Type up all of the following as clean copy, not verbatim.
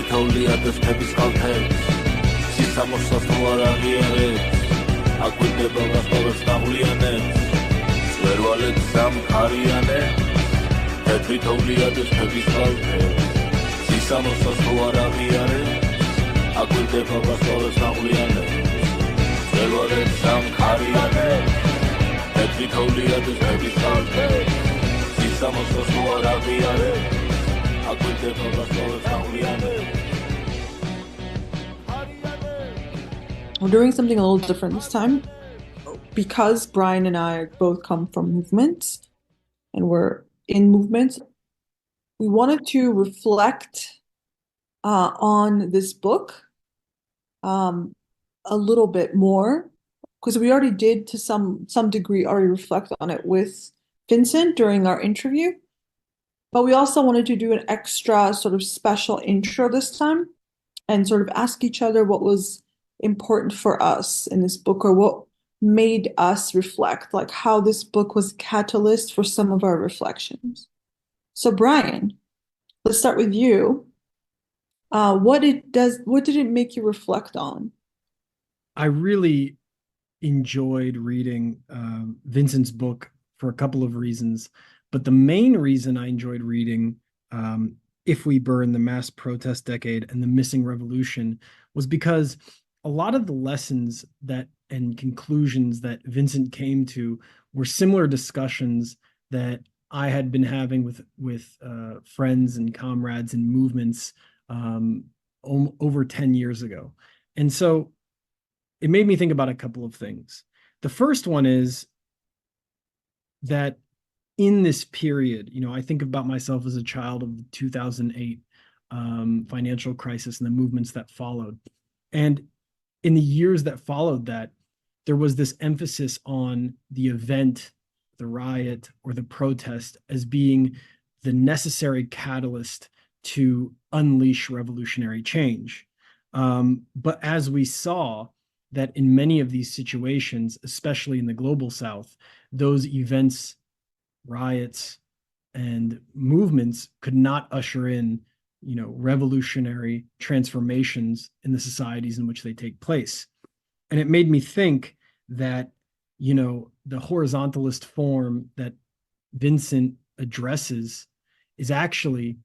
თეთრ-თოვლია და სტეპის კალთებს სისამოსას თუ არ აღიარებს აკვირდება გასწავლებს ნაღვლიანებს ვერ ვალეთ სამხარიანე თეთრ-თოვლია და სტეპის კალთებს სისამოსას თუ არ აღიარებს აკვირდება გასწავლებს ნაღვლიანებს ვერ ვალეთ სამხარიანე თეთრ-თოვლია და სტეპის კალთებს სისამოსას თუ არ აღიარებს We're doing something a little different this time because Brian and I both come from movements and we're in movements. We wanted to reflect on this book a little bit more because we already did to some degree already reflect on it with Vincent during our interview. But we also wanted to do an extra sort of special intro this time and sort of ask each other what was important for us in this book or what made us reflect, like how this book was a catalyst for some of our reflections. So Brian, let's start with you. What did it make you reflect on? I really enjoyed reading Vincent's book for a couple of reasons. But the main reason I enjoyed reading If We Burn, the Mass Protest Decade and the Missing Revolution was because a lot of the lessons that and conclusions that Vincent came to were similar discussions that I had been having with friends and comrades and movements over 10 years ago. And so it made me think about a couple of things. The first one is that in this period, I think about myself as a child of the 2008 financial crisis and the movements that followed. And in the years that followed that, there was this emphasis on the event, the riot, or the protest as being the necessary catalyst to unleash revolutionary change. But as we saw that in many of these situations, especially in the global South, those events, riots, and movements could not usher in, revolutionary transformations in the societies in which they take place. And it made me think that, the horizontalist form that Vincent addresses is actually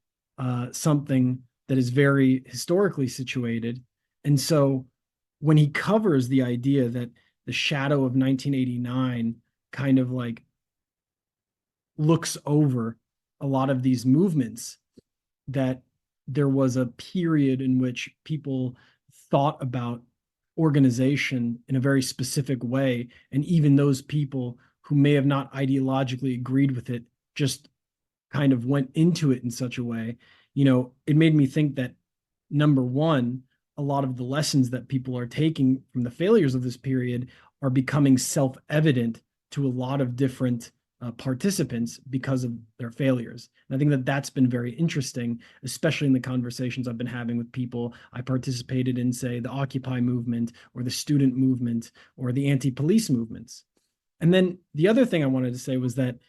something that is very historically situated. And so when he covers the idea that the shadow of 1989 kind of like looks over a lot of these movements, that there was a period in which people thought about organization in a very specific way. And even those people who may have not ideologically agreed with it just kind of went into it in such a way. It made me think that, number one, a lot of the lessons that people are taking from the failures of this period are becoming self-evident to a lot of different participants because of their failures. And I think that that's been very interesting, especially in the conversations I've been having with people I participated in, say, the Occupy movement or the student movement or the anti-police movements. And then the other thing I wanted to say was that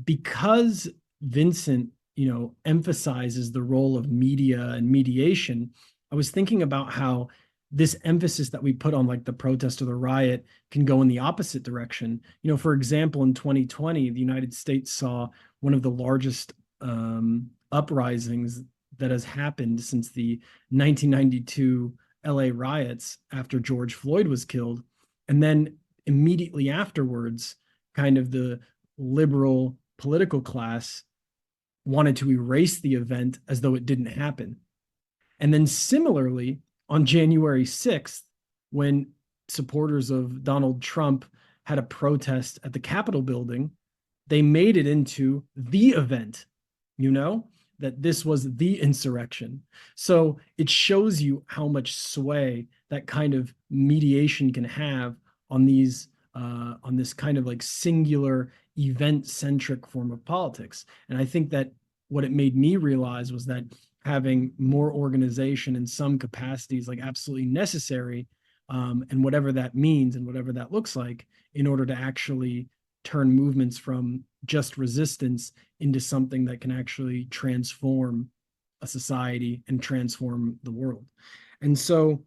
because Vincent, emphasizes the role of media and mediation, I was thinking about how this emphasis that we put on like the protest or the riot can go in the opposite direction. For example, in 2020, the United States saw one of the largest uprisings that has happened since the 1992 LA riots after George Floyd was killed. And then immediately afterwards, kind of the liberal political class wanted to erase the event as though it didn't happen. And then similarly, on January 6th, when supporters of Donald Trump had a protest at the Capitol building, they made it into the event, that this was the insurrection. So it shows you how much sway that kind of mediation can have on these, on this kind of like singular event-centric form of politics. And I think that what it made me realize was that having more organization in some capacities like absolutely necessary, and whatever that means and whatever that looks like, in order to actually turn movements from just resistance into something that can actually transform a society and transform the world. And so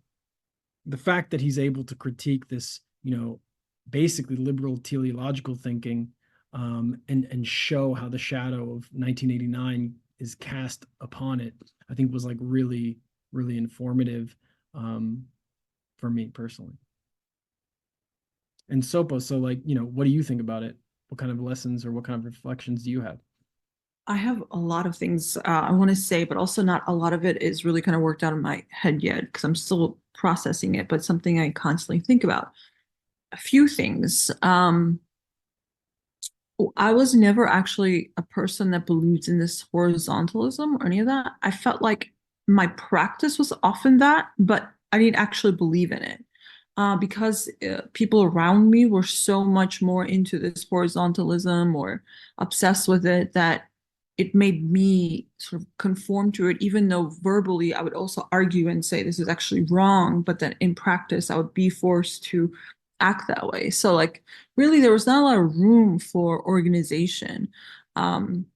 the fact that he's able to critique this, basically liberal teleological thinking, and show how the shadow of 1989 is cast upon it, I think was like really, really informative for me personally. And Sopo, so like, what do you think about it? What kind of lessons or what kind of reflections do you have? I have a lot of things I want to say, but also not a lot of it is really kind of worked out in my head yet because I'm still processing it, but something I constantly think about. A few things. I was never actually a person that believed in this horizontalism or any of that. I felt like my practice was often that, but I didn't actually believe in it. Because people around me were so much more into this horizontalism or obsessed with it that it made me sort of conform to it, even though verbally I would also argue and say this is actually wrong, but then in practice I would be forced to act that way. So like really there was not a lot of room for organization. Um,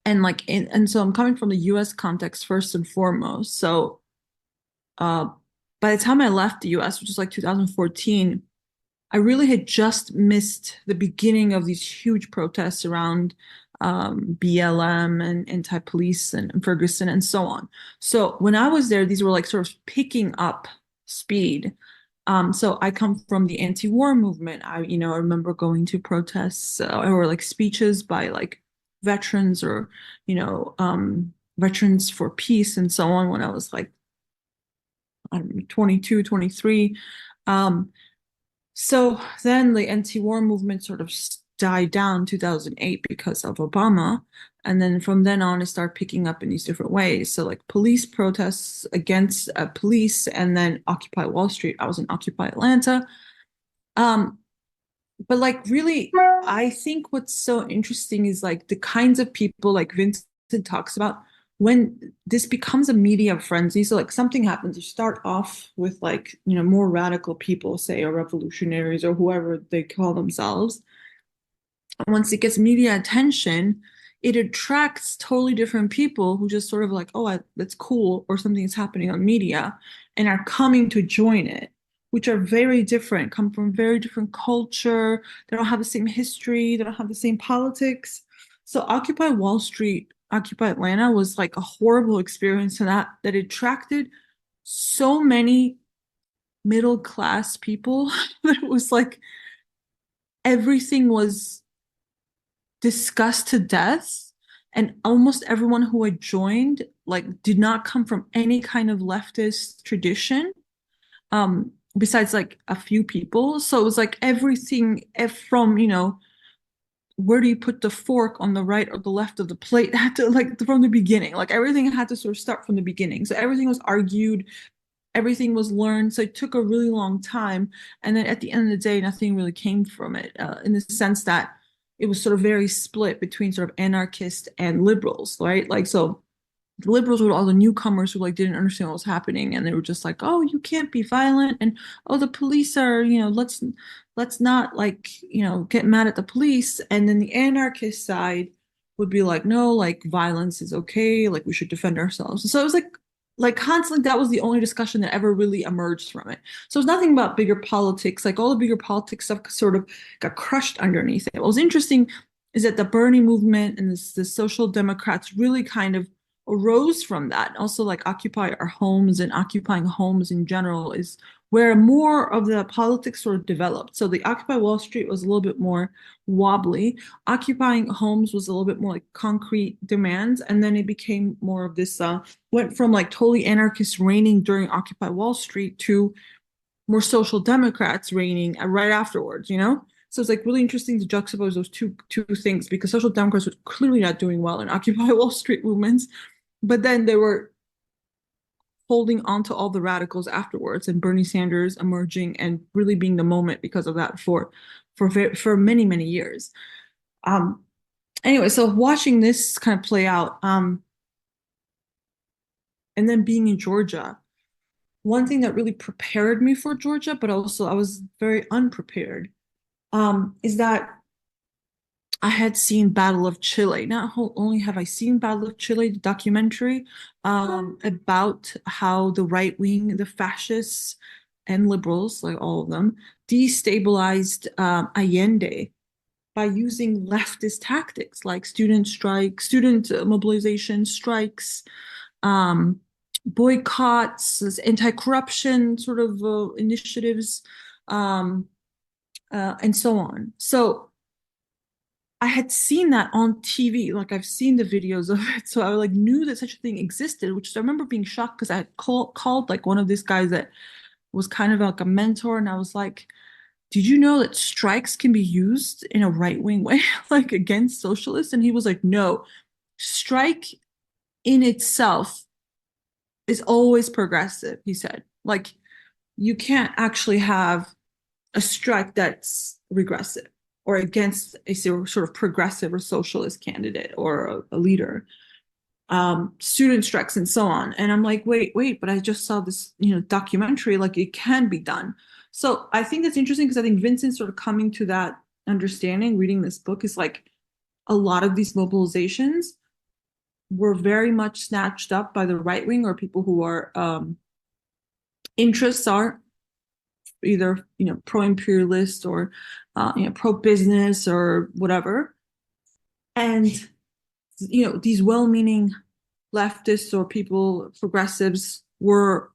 and so I'm coming from the US context first and foremost. So uh by the time I left the US, which was like 2014, I really had just missed the beginning of these huge protests around BLM and anti-police and Ferguson and so on. So when I was there, these were like sort of picking up speed. So I come from the anti-war movement. I remember going to protests or like speeches by like veterans or, veterans for peace and so on when I was like, I don't know, 22, 23. So then the anti-war movement sort of died down in 2008 because of Obama. And then from then on, it started picking up in these different ways. So like police protests against police and then Occupy Wall Street. I was in Occupy Atlanta. But like really, I think what's so interesting is like the kinds of people like Vincent talks about when this becomes a media frenzy. So like something happens, you start off with like, more radical people, say, or revolutionaries or whoever they call themselves. And once it gets media attention, it attracts totally different people who just sort of like, oh, that's cool, or something is happening on media and are coming to join it, which are very different, come from very different culture. They don't have the same history. They don't have the same politics. So Occupy Wall Street, Occupy Atlanta was like a horrible experience to that attracted so many middle class people that it was like everything was discussed to death. And almost everyone who had joined like did not come from any kind of leftist tradition. Besides like a few people. So it was like everything from, where do you put the fork on the right or the left of the plate had to like from the beginning. Like everything had to sort of start from the beginning. So everything was argued, everything was learned. So it took a really long time. And then at the end of the day, nothing really came from it in the sense that it was sort of very split between sort of anarchists and liberals, right? Like, so the liberals were all the newcomers who like didn't understand what was happening, and they were just like, oh, you can't be violent, and oh, the police are, let's not like, get mad at the police. And then the anarchist side would be like, no, like violence is okay, like we should defend ourselves. So it was like constantly that was the only discussion that ever really emerged from it. So it was nothing about bigger politics. Like all the bigger politics stuff sort of got crushed underneath it. What was interesting is that the Bernie movement and the social democrats really kind of arose from that. Also, like occupy our homes and occupying homes in general is where more of the politics sort of developed. So the Occupy Wall Street was a little bit more wobbly. Occupying homes was a little bit more like concrete demands. And then it became more of this, went from like totally anarchists reigning during Occupy Wall Street to more social democrats reigning right afterwards, So it's like really interesting to juxtapose those two things because social democrats were clearly not doing well in Occupy Wall Street movements, but then they were holding on to all the radicals afterwards, and Bernie Sanders emerging and really being the moment because of that for many, many years. Anyway, so watching this kind of play out, and then being in Georgia, one thing that really prepared me for Georgia, but also I was very unprepared, is that I had seen Battle of Chile. Not only have I seen Battle of Chile, the documentary, about how the right wing, the fascists and liberals, like all of them, destabilized Allende by using leftist tactics like student strikes, student mobilization strikes, um, boycotts, anti-corruption sort of initiatives, um, and so on. So I had seen that on TV, like I've seen the videos of it, so I like knew that such a thing existed, which I remember being shocked because I had called like one of these guys that was kind of like a mentor, and I was like, did you know that strikes can be used in a right-wing way, like against socialists? And he was like, no, strike in itself is always progressive, he said. Like, you can't actually have a strike that's regressive or against a sort of progressive or socialist candidate or a leader. Student strikes and so on. And I'm like, wait, but I just saw this, documentary, like it can be done. So I think that's interesting because I think Vincent sort of coming to that understanding, reading this book, is like a lot of these mobilizations were very much snatched up by the right wing or people who are interests are either pro-imperialist or pro-business or whatever. And these well-meaning leftists or people, progressives, were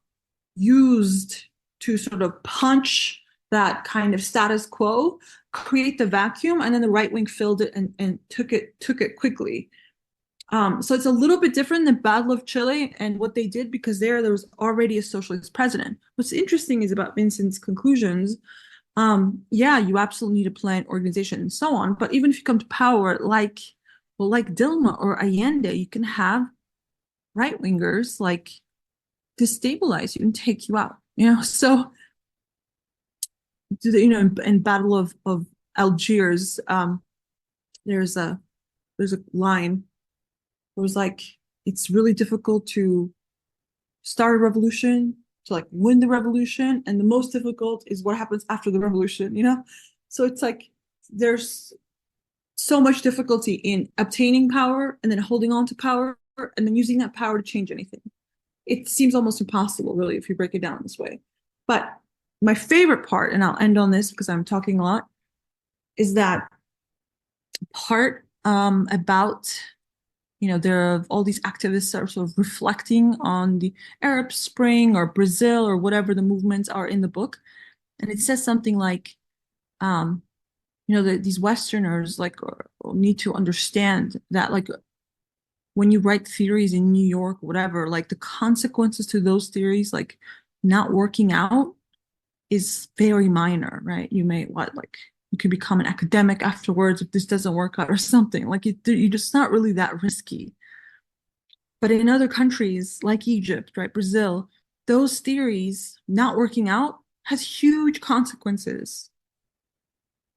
used to sort of punch that kind of status quo, create the vacuum, and then the right wing filled it and took it quickly. So it's a little bit different than Battle of Chile and what they did, because there was already a socialist president. What's interesting is about Vincent's conclusions. Yeah, you absolutely need a planned organization and so on. But even if you come to power, like Dilma or Allende, you can have right wingers like destabilize you and take you out. So in Battle of Algiers, there's a line. It was like, it's really difficult to start a revolution, to like win the revolution, and the most difficult is what happens after the revolution. So it's like there's so much difficulty in obtaining power and then holding on to power and then using that power to change anything. It seems almost impossible, really, if you break it down this way. But my favorite part, and I'll end on this because I'm talking a lot, is that part about there are all these activists that are sort of reflecting on the Arab Spring or Brazil or whatever the movements are in the book. And it says something like, that these Westerners like need to understand that like when you write theories in New York, whatever, like the consequences to those theories, like not working out, is very minor, right? You may you could become an academic afterwards if this doesn't work out or something. Like you're just not really that risky. But in other countries like Egypt, right, Brazil, those theories not working out has huge consequences.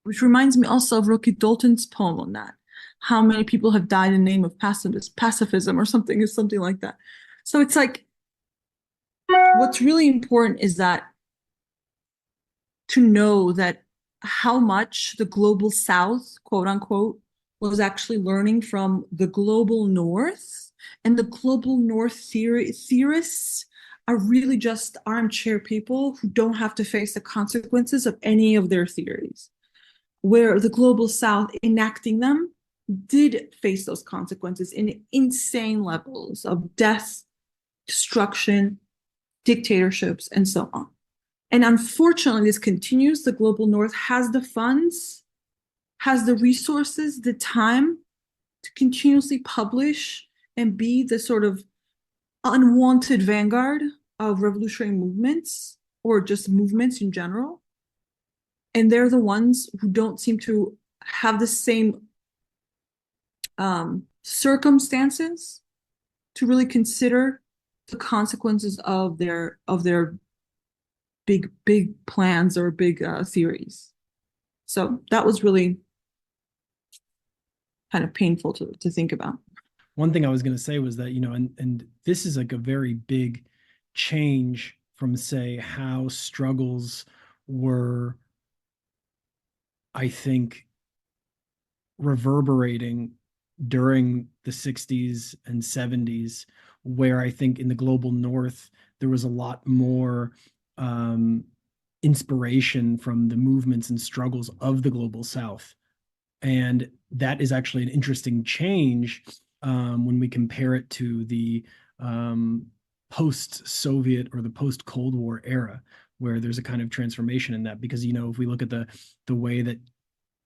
Which reminds me also of Rocky Dalton's poem on that. How many people have died in the name of pacifism or something like that. So it's like, what's really important is that to know that how much the global South, quote unquote, was actually learning from the global North, and the global North theorists are really just armchair people who don't have to face the consequences of any of their theories, where the global South enacting them did face those consequences in insane levels of death, destruction, dictatorships, and so on. And unfortunately, this continues. The global North has the funds, has the resources, the time to continuously publish and be the sort of unwanted vanguard of revolutionary movements or just movements in general. And they're the ones who don't seem to have the same circumstances to really consider the consequences of their big plans or big theories. So that was really kind of painful to think about. One thing I was going to say was that, and this is like a very big change from, say, how struggles were, I think, reverberating during the 60s and 70s, where I think in the global north, there was a lot more inspiration from the movements and struggles of the global south. And that is actually an interesting change when we compare it to the post-Soviet or the post-Cold War era, where there's a kind of transformation in that. Because, if we look at the way that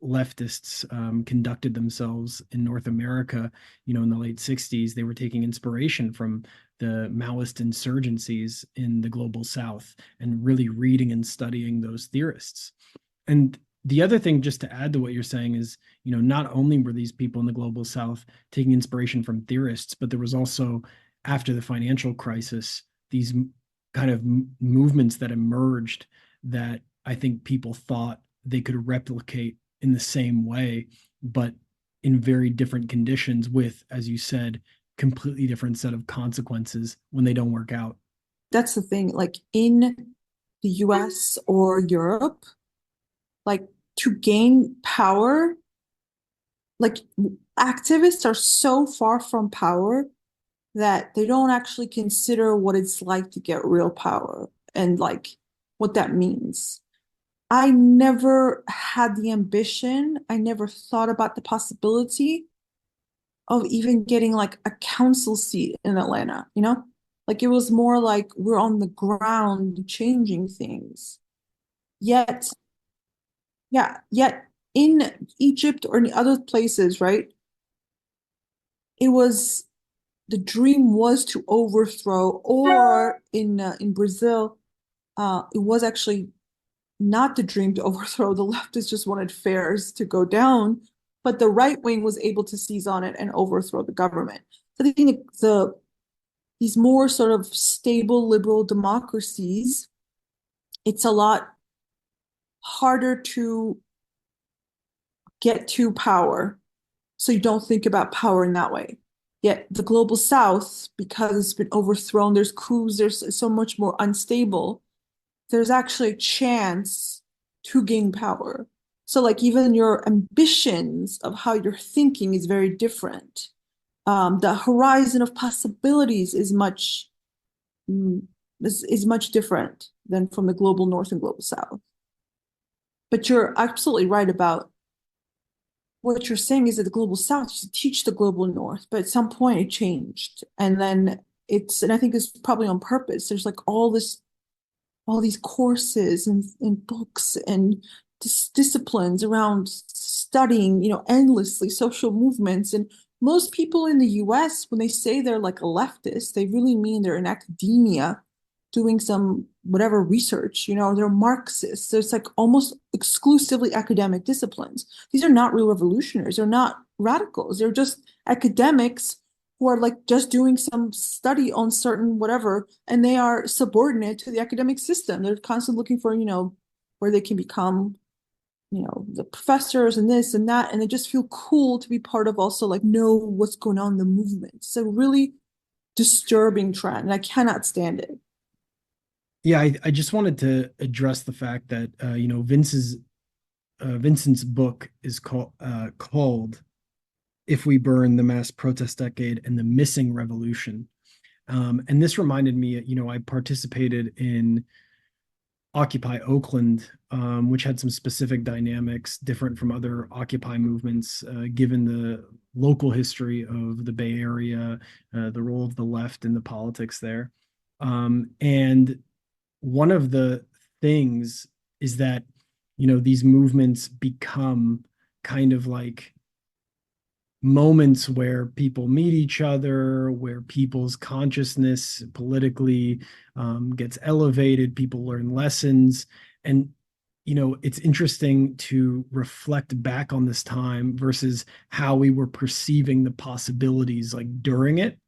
leftists conducted themselves in North America, in the late 60s, they were taking inspiration from the Maoist insurgencies in the global South and really reading and studying those theorists. And the other thing, just to add to what you're saying, is, not only were these people in the global South taking inspiration from theorists, but there was also, after the financial crisis, these kind of movements that emerged that I think people thought they could replicate in the same way, but in very different conditions with, as you said, completely different set of consequences when they don't work out. That's the thing. Like in the US or Europe, like to gain power, like activists are so far from power that they don't actually consider what it's like to get real power and like what that means. I never had the ambition, I never thought about the possibility of even getting like a council seat in Atlanta, Like it was more like we're on the ground changing things. Yet, yet in Egypt or in other places, right? It was the dream was to overthrow, or in Brazil, it was actually not the dream to overthrow. The leftists just wanted fares to go down, but the right wing was able to seize on it and overthrow the government. So I think these more sort of stable liberal democracies, it's a lot harder to get to power. So you don't think about power in that way. Yet the global south, because it's been overthrown, there's coups, there's so much more unstable, there's actually a chance to gain power. So like even your ambitions of how you're thinking is very different. The horizon of possibilities is much different than from the global north and global south. But you're absolutely right about what you're saying is that the global south used to teach the global north, but at some point it changed. And then and I think it's probably on purpose. There's like all these courses and books and disciplines around studying, endlessly social movements. And most people in the US, when they say they're like a leftist, they really mean they're in academia doing some whatever research, they're Marxists. So it's like almost exclusively academic disciplines. These are not real revolutionaries. They're not radicals. They're just academics who are like just doing some study on certain whatever, and they are subordinate to the academic system. They're constantly looking for, where they can become, the professors and this and that, and they just feel cool to be part of also like know what's going on in the movement. It's a really disturbing trend, and I cannot stand it. Yeah, I just wanted to address the fact that Vincent's book is called "If We Burn: The Mass Protest Decade and the Missing Revolution," and this reminded me. I participated in Occupy Oakland, which had some specific dynamics different from other Occupy movements, given the local history of the Bay Area, the role of the left in the politics there, and one of the things is that, these movements become kind of like moments where people meet each other, where people's consciousness politically gets elevated, people learn lessons. And, it's interesting to reflect back on this time versus how we were perceiving the possibilities like during it.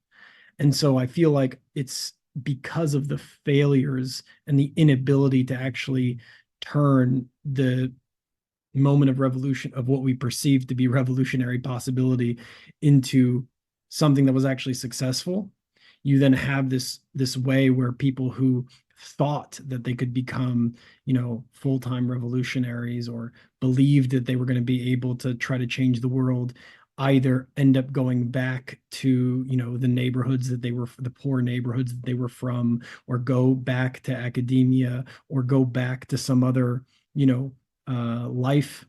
And so I feel like it's because of the failures and the inability to actually turn the moment of revolution of what we perceive to be revolutionary possibility into something that was actually successful. you then have this way where people who thought that they could become, full-time revolutionaries or believed that they were going to be able to try to change the world either end up going back to, the neighborhoods that they were, the poor neighborhoods that they were from, or go back to academia, or go back to some other, life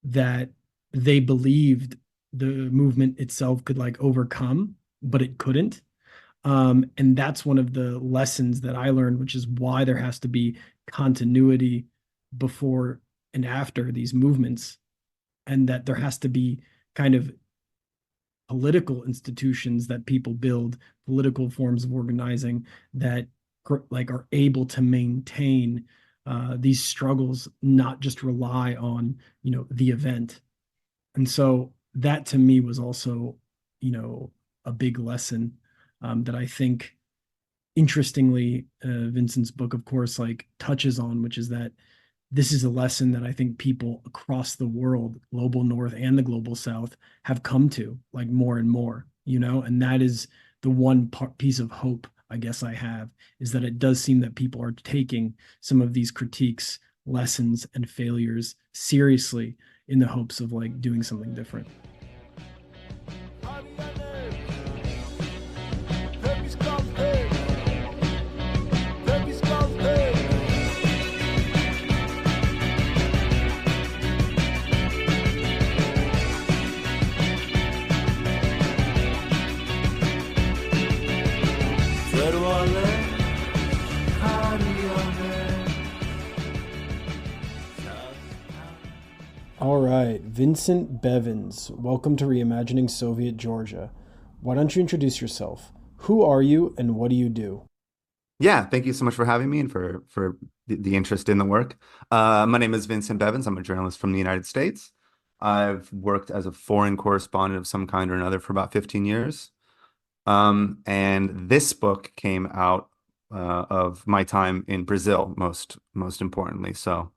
that they believed the movement itself could like overcome, but it couldn't. And that's one of the lessons that I learned, which is why there has to be continuity before and after these movements, and that there has to be kind of political institutions that people build, political forms of organizing that like are able to maintain these struggles, not just rely on, the event. And so that to me was also, a big lesson that I think, interestingly, Vincent's book, of course, like touches on, which is that this is a lesson that I think people across the world, global North and the global South, have come to like more and more, and that is the one piece of hope I guess I have, is that it does seem that people are taking some of these critiques, lessons, and failures seriously in the hopes of like doing something different. All right, Vincent Bevins, welcome to Reimagining Soviet Georgia. Why don't you introduce yourself? Who are you and what do you do? Yeah, thank you so much for having me and for the interest in the work. My name is Vincent Bevins. I'm a journalist from the United States. I've worked as a foreign correspondent of some kind or another for about 15 years. And this book came out of my time in Brazil, most importantly. So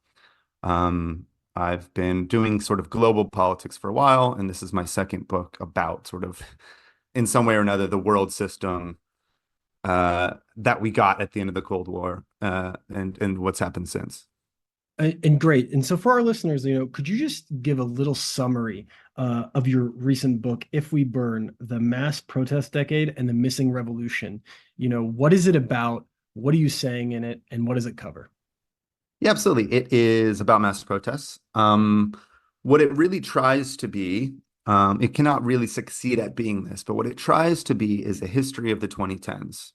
I've been doing sort of global politics for a while, and this is my second book about sort of, in some way or another, the world system that we got at the end of the Cold War, and what's happened since. And great. And so for our listeners, could you just give a little summary of your recent book, If We Burn, The Mass Protest Decade and the Missing Revolution? What is it about? What are you saying in it? And what does it cover? Yeah, absolutely. It is about mass protests. What it really tries to be, it cannot really succeed at being this, but what it tries to be is a history of the 2010s.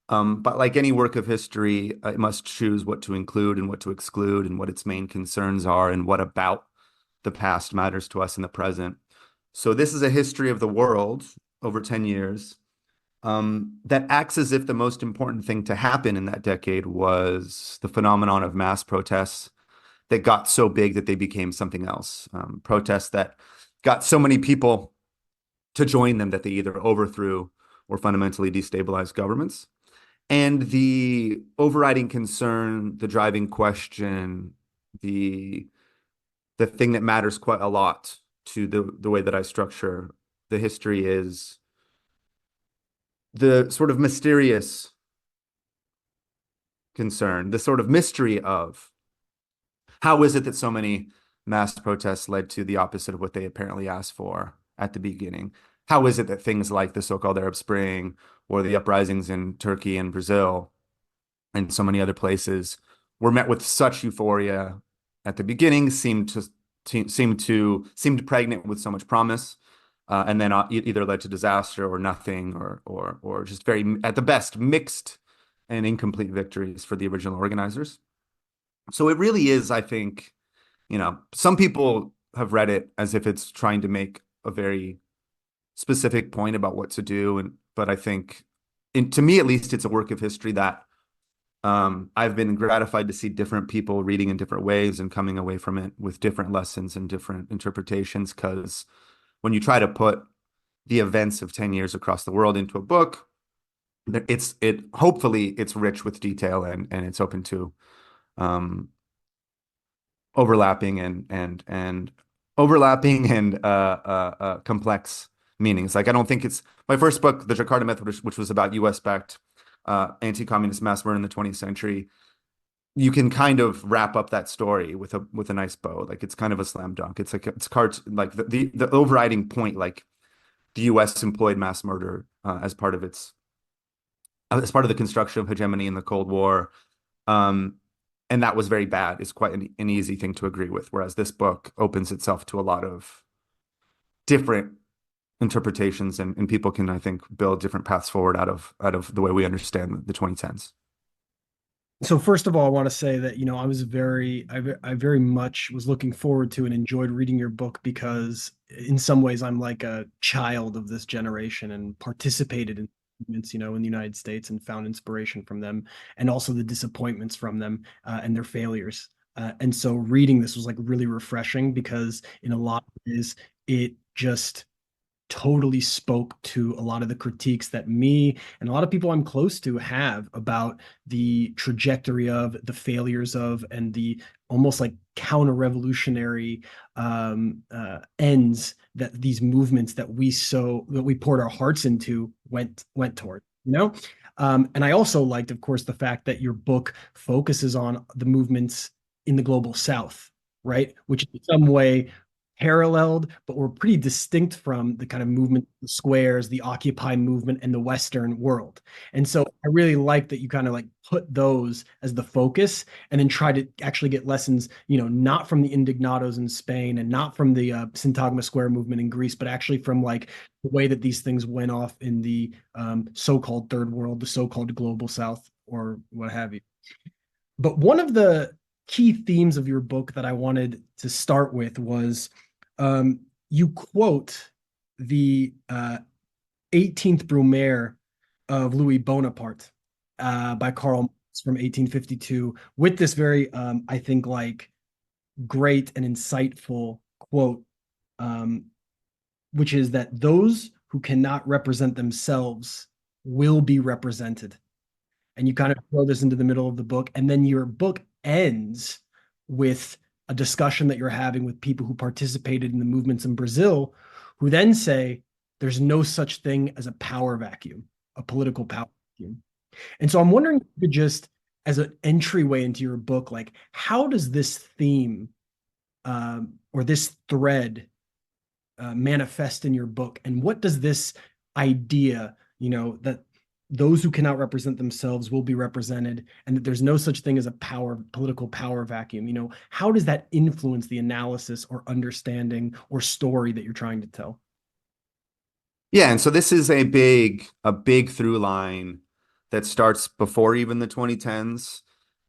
But like any work of history, it must choose what to include and what to exclude and what its main concerns are and what about the past matters to us in the present. So this is a history of the world over 10 years, that acts as if the most important thing to happen in that decade was the phenomenon of mass protests that got so big that they became something else. Protests that got so many people to join them that they either overthrew or fundamentally destabilized governments. And the overriding concern, the driving question, the thing that matters quite a lot to the way that I structure the history is the sort of mysterious concern, the sort of mystery of how is it that so many mass protests led to the opposite of what they apparently asked for at the beginning? How is it that things like the so-called Arab Spring or the uprisings in Turkey and Brazil and so many other places were met with such euphoria at the beginning, seemed pregnant with so much promise, and then either led to disaster or nothing, or just very, at the best, mixed and incomplete victories for the original organizers. So it really is, I think, some people have read it as if it's trying to make a very specific point about what to do, but I think, to me at least, it's a work of history that I've been gratified to see different people reading in different ways and coming away from it with different lessons and different interpretations. Because when you try to put the events of 10 years across the world into a book, hopefully it's rich with detail and it's open to overlapping and complex meanings. Like, I don't think it's my first book, The Jakarta Myth, which was about US-backed anti-communist mass murder in the 20th century. You can kind of wrap up that story with a nice bow. Like, it's kind of a slam dunk. It's like like the overriding point, like the U.S. employed mass murder as part of the construction of hegemony in the Cold War. And that was very bad. It's quite an easy thing to agree with. Whereas this book opens itself to a lot of different interpretations, and people can, I think, build different paths forward out of the way we understand the 2010s. So first of all, I want to say that, I very much was looking forward to and enjoyed reading your book because in some ways I'm like a child of this generation and participated in movements, in the United States and found inspiration from them and also the disappointments from them and their failures. And so reading this was like really refreshing because in a lot of ways it just totally spoke to a lot of the critiques that me and a lot of people I'm close to have about the trajectory of the failures of and the almost like counter-revolutionary ends that these movements that we poured our hearts into went toward, and I also liked, of course, the fact that your book focuses on the movements in the global South, right, which in some way paralleled, but were pretty distinct from the kind of movement, the squares, the Occupy movement, and the Western world. And so I really like that you kind of like put those as the focus and then try to actually get lessons, not from the Indignados in Spain and not from the Syntagma Square movement in Greece, but actually from like the way that these things went off in the so-called third world, the so-called global South, or what have you. But one of the key themes of your book that I wanted to start with was you quote the 18th Brumaire of Louis Bonaparte by Karl Marx from 1852 with this very, I think, like great and insightful quote, which is that those who cannot represent themselves will be represented. And you kind of throw this into the middle of the book, and then your book ends with a discussion that you're having with people who participated in the movements in Brazil, who then say there's no such thing as a power vacuum, a political power vacuum. And so I'm wondering if you could just, as an entryway into your book, like how does this theme or this thread manifest in your book? And what does this idea, that those who cannot represent themselves will be represented, and that there's no such thing as a political power vacuum. How does that influence the analysis or understanding or story that you're trying to tell? Yeah, and so this is a big through line that starts before even the 2010s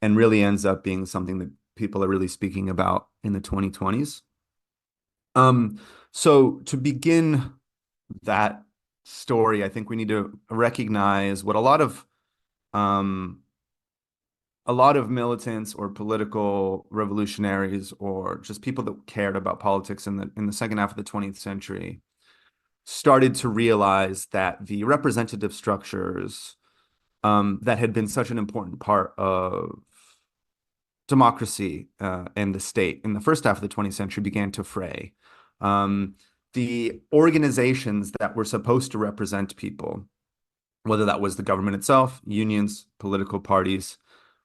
and really ends up being something that people are really speaking about in the 2020s. So to begin that story, I think we need to recognize what a lot of militants or political revolutionaries or just people that cared about politics in the second half of the 20th century started to realize, that the representative structures that had been such an important part of democracy and the state in the first half of the 20th century began to fray. The organizations that were supposed to represent people, whether that was the government itself, unions, political parties,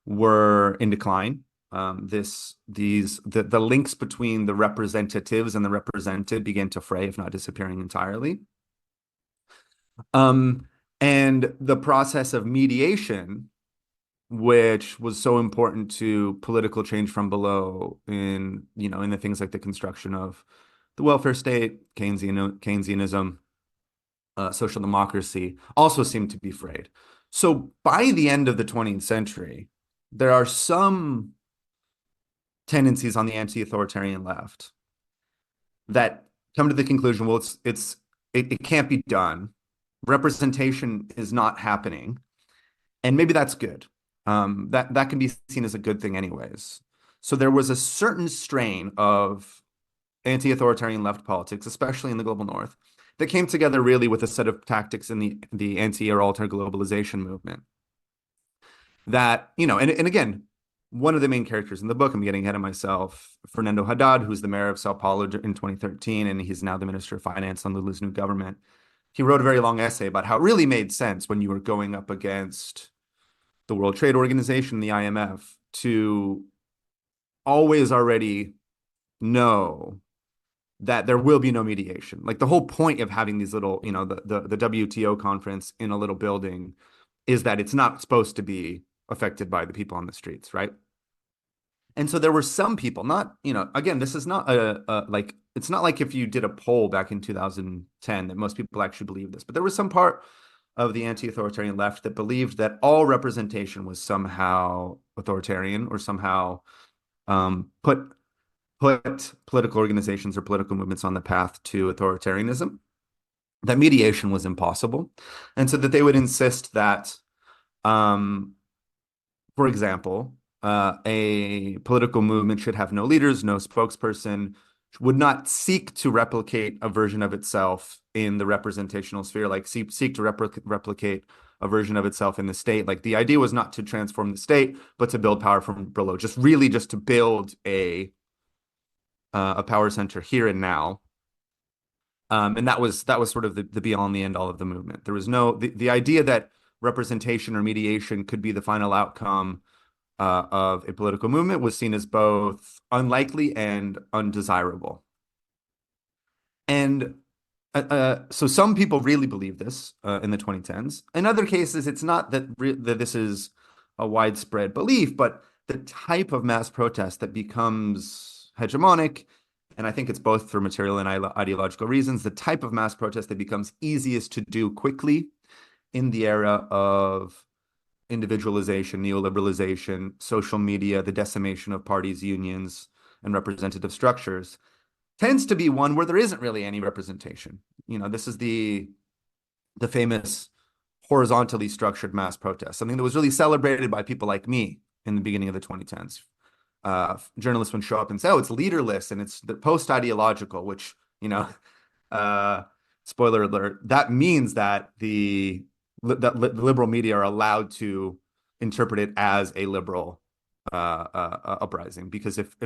were in decline. The links between the representatives and the represented began to fray, if not disappearing entirely. And the process of mediation, which was so important to political change from below in the things like the construction of the welfare state, Keynesianism, social democracy, also seemed to be frayed. So by the end of the 20th century, there are some tendencies on the anti-authoritarian left that come to the conclusion, well, it can't be done. Representation is not happening. And maybe that's good. That can be seen as a good thing anyways. So there was a certain strain of anti-authoritarian left politics, especially in the global north, that came together really with a set of tactics in the anti or alter globalization movement. That, and again, one of the main characters in the book, I'm getting ahead of myself, Fernando Haddad, who's the mayor of Sao Paulo in 2013, and he's now the Minister of Finance on Lula's new government. he wrote a very long essay about how it really made sense when you were going up against the World Trade Organization, the IMF, to always already know that there will be no mediation. Like the whole point of having these little, the WTO conference in a little building is that it's not supposed to be affected by the people on the streets, right? And so there were some people, not, again, this is not like, it's not like if you did a poll back in 2010 that most people actually believe this, but there was some part of the anti-authoritarian left that believed that all representation was somehow authoritarian or somehow put political organizations or political movements on the path to authoritarianism, that mediation was impossible. And so that they would insist that, for example, a political movement should have no leaders, no spokesperson, would not seek to replicate a version of itself in the representational sphere, like seek to replicate a version of itself in the state. Like the idea was not to transform the state, but to build power from below, just to build a power center here and now. And that was sort of the be all and the end all of the movement. There was the idea that representation or mediation could be the final outcome of a political movement was seen as both unlikely and undesirable. And so some people really believe this in the 2010s. In other cases, it's not that this is a widespread belief, but the type of mass protest that becomes hegemonic, and I think it's both for material and ideological reasons, the type of mass protest that becomes easiest to do quickly in the era of individualization, neoliberalization, social media, the decimation of parties, unions, and representative structures, tends to be one where there isn't really any representation. This is the famous horizontally structured mass protest, something that was really celebrated by people like me in the beginning of the 2010s. Journalists would show up and say, oh, it's leaderless and it's the post-ideological, which, spoiler alert, that means that the liberal media are allowed to interpret it as a liberal uprising. Because if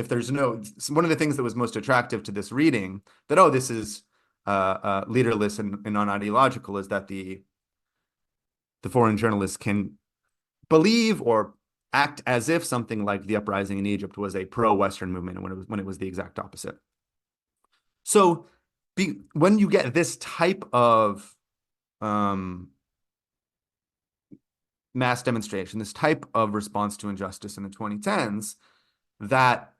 there's one of the things that was most attractive to this reading, that, oh, this is leaderless and non-ideological, is that the foreign journalists can believe or act as if something like the uprising in Egypt was a pro-Western movement when it was the exact opposite. So when you get this type of mass demonstration, this type of response to injustice in the 2010s, that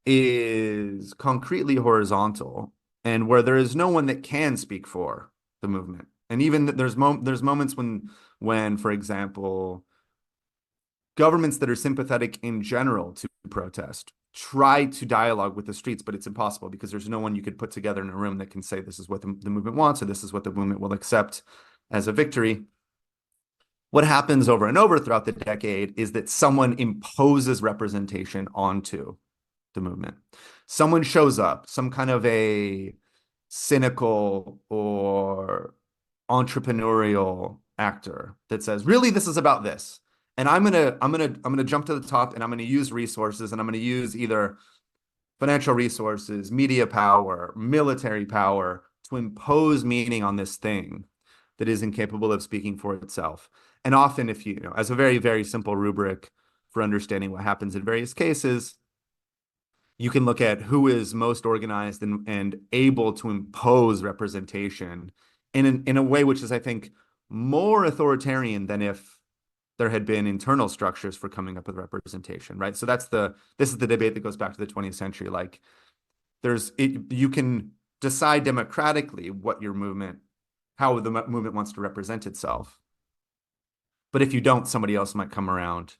is concretely horizontal and where there is no one that can speak for the movement. And even there's moments when, for example, governments that are sympathetic in general to protest try to dialogue with the streets, but it's impossible because there's no one you could put together in a room that can say this is what the movement wants or this is what the movement will accept as a victory. What happens over and over throughout the decade is that someone imposes representation onto the movement. Someone shows up, some kind of a cynical or entrepreneurial actor that says, really, this is about this. And I'm gonna jump to the top and I'm gonna use resources and I'm gonna use either financial resources, media power, military power to impose meaning on this thing that is incapable of speaking for itself. And often, if as a very, very simple rubric for understanding what happens in various cases, you can look at who is most organized and able to impose representation in a way which is, I think, more authoritarian than if there had been internal structures for coming up with representation, right? So this is the debate that goes back to the 20th century. Like you can decide democratically how the movement wants to represent itself. But if you don't, somebody else might come around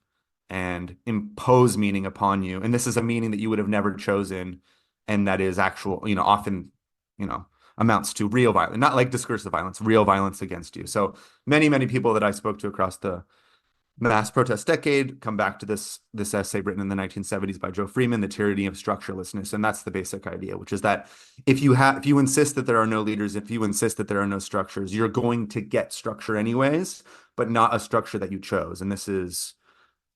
and impose meaning upon you. And this is a meaning that you would have never chosen. And that is actual, often, amounts to real violence, not like discursive violence, real violence against you. So many, many people that I spoke to across the mass protest decade come back to this essay written in the 1970s by Joe Freeman, The Tyranny of Structurelessness. And that's the basic idea, which is that if you insist that there are no leaders, if you insist that there are no structures, you're going to get structure anyways, but not a structure that you chose. And this is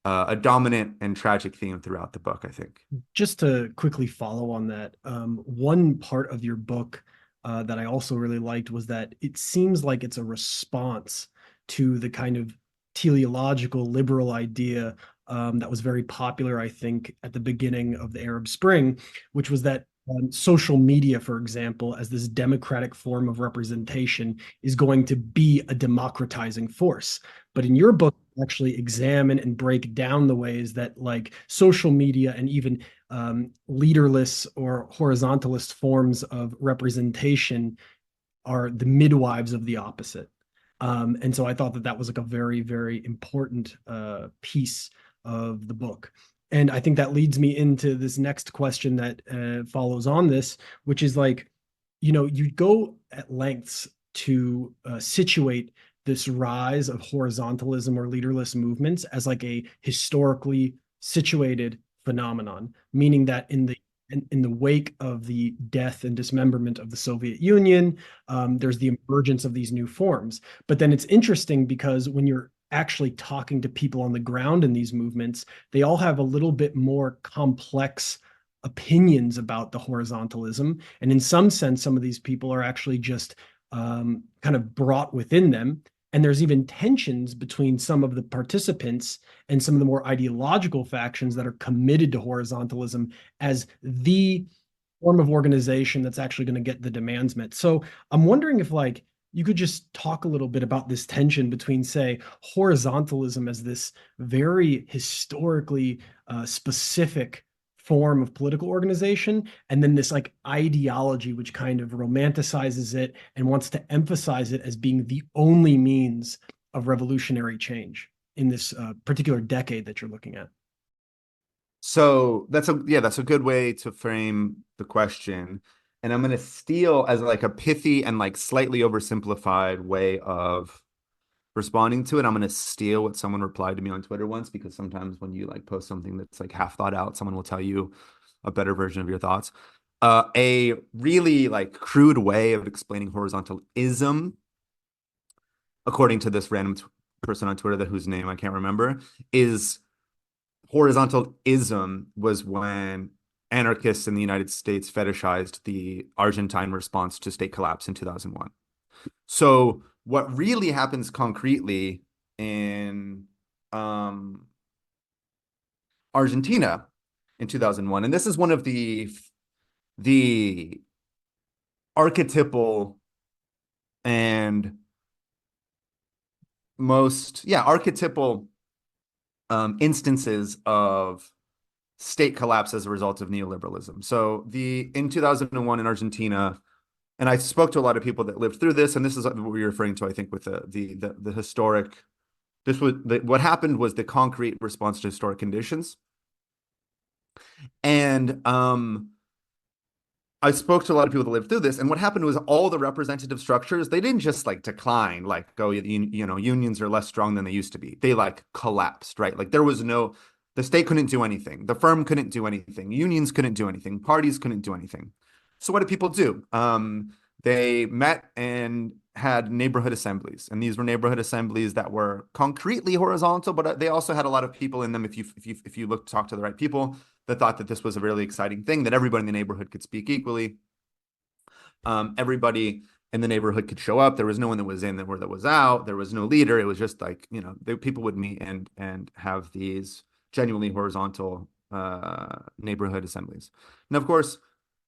a dominant and tragic theme throughout the book, I think. Just to quickly follow on that, one part of your book that I also really liked was that it seems like it's a response to the kind of teleological liberal idea that was very popular, I think, at the beginning of the Arab Spring, which was that social media, for example, as this democratic form of representation, is going to be a democratizing force. But in your book, you actually examine and break down the ways that, like, social media and even leaderless or horizontalist forms of representation are the midwives of the opposite. And so I thought that that was like a very, very important piece of the book. And I think that leads me into this next question that follows on this, which is like, you go at lengths to situate this rise of horizontalism or leaderless movements as like a historically situated phenomenon, meaning that in the wake of the death and dismemberment of the Soviet Union, there's the emergence of these new forms. But then it's interesting because when you're actually talking to people on the ground in these movements, they all have a little bit more complex opinions about the horizontalism. And in some sense, some of these people are actually just kind of brought within them. And there's even tensions between some of the participants and some of the more ideological factions that are committed to horizontalism as the form of organization that's actually going to get the demands met. So I'm wondering if like you could just talk a little bit about this tension between, say, horizontalism as this very historically specific form of political organization, and then this like ideology which kind of romanticizes it and wants to emphasize it as being the only means of revolutionary change in this particular decade that you're looking at. So that's a good way to frame the question. And I'm going to steal as like a pithy and like slightly oversimplified way of responding to it. I'm going to steal what someone replied to me on Twitter once, because sometimes when you like post something that's like half thought out, someone will tell you a better version of your thoughts. A really like crude way of explaining horizontalism, according to this random person on Twitter whose name I can't remember, is horizontalism was when anarchists in the United States fetishized the Argentine response to state collapse in 2001. So what really happens concretely in Argentina in 2001, and this is one of the archetypal and most archetypal instances of state collapse as a result of neoliberalism. So in 2001 in Argentina, and I spoke to a lot of people that lived through this, and this is what we were referring to, I think, with the historic. This was what happened was the concrete response to historic conditions, and I spoke to a lot of people that lived through this, and what happened was all the representative structures, they didn't just like decline, like go, unions are less strong than they used to be. They like collapsed, right? Like the state couldn't do anything, the firm couldn't do anything, unions couldn't do anything, parties couldn't do anything. So what did people do? They met and had neighborhood assemblies, and these were neighborhood assemblies that were concretely horizontal, but they also had a lot of people in them. If you talk to the right people, that thought that this was a really exciting thing, that everybody in the neighborhood could speak equally. Everybody in the neighborhood could show up. There was no one that was in that was out. There was no leader. It was just like, people would meet and have these genuinely horizontal neighborhood assemblies. And of course,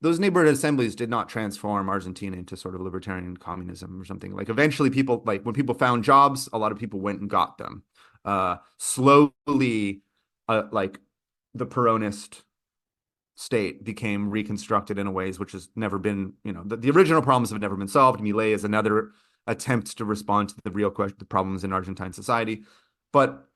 those neighborhood assemblies did not transform Argentina into sort of libertarian communism or something. Like eventually people, like when people found jobs, a lot of people went and got them. Slowly, like the Peronist state became reconstructed in a ways which has never been, the original problems have never been solved. Milei is another attempt to respond to the real the problems in Argentine society. But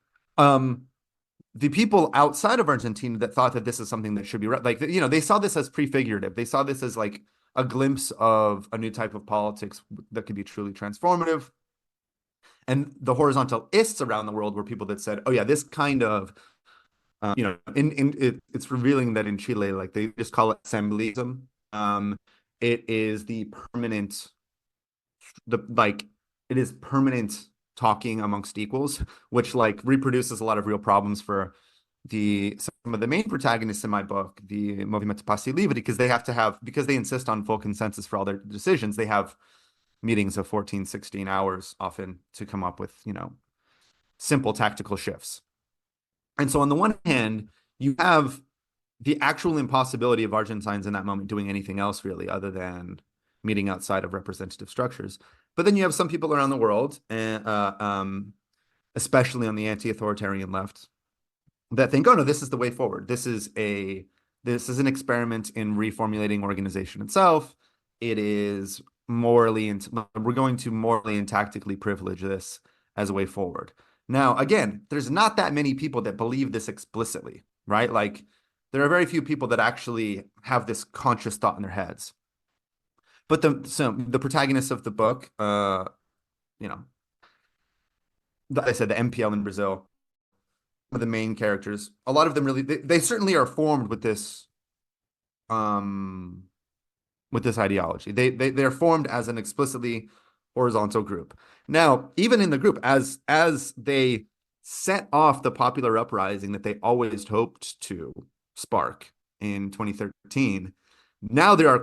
the people outside of Argentina that thought that this is something that should be like, they saw this as prefigurative. They saw this as like a glimpse of a new type of politics that could be truly transformative. And the horizontalists around the world were people that said, oh yeah, this kind of, it's revealing that in Chile, like they just call it assemblyism. It is it is permanent talking amongst equals, which like reproduces a lot of real problems for some of the main protagonists in my book, the Movimento Passi Livre, because they insist on full consensus for all their decisions, they have meetings of 14, 16 hours often to come up with, simple tactical shifts. And so on the one hand, you have the actual impossibility of Argentines in that moment doing anything else really other than meeting outside of representative structures. But then you have some people around the world, especially on the anti-authoritarian left, that think, oh no, this is the way forward. This is an experiment in reformulating organization itself. It is we're going to morally and tactically privilege this as a way forward. Now, again, there's not that many people that believe this explicitly, right? Like, there are very few people that actually have this conscious thought in their heads. But the protagonists of the book, I said the MPL in Brazil, of the main characters, a lot of them really, they certainly are formed with this ideology. They're formed as an explicitly horizontal group. Now, even in the group, as they set off the popular uprising that they always hoped to spark in 2013, now there are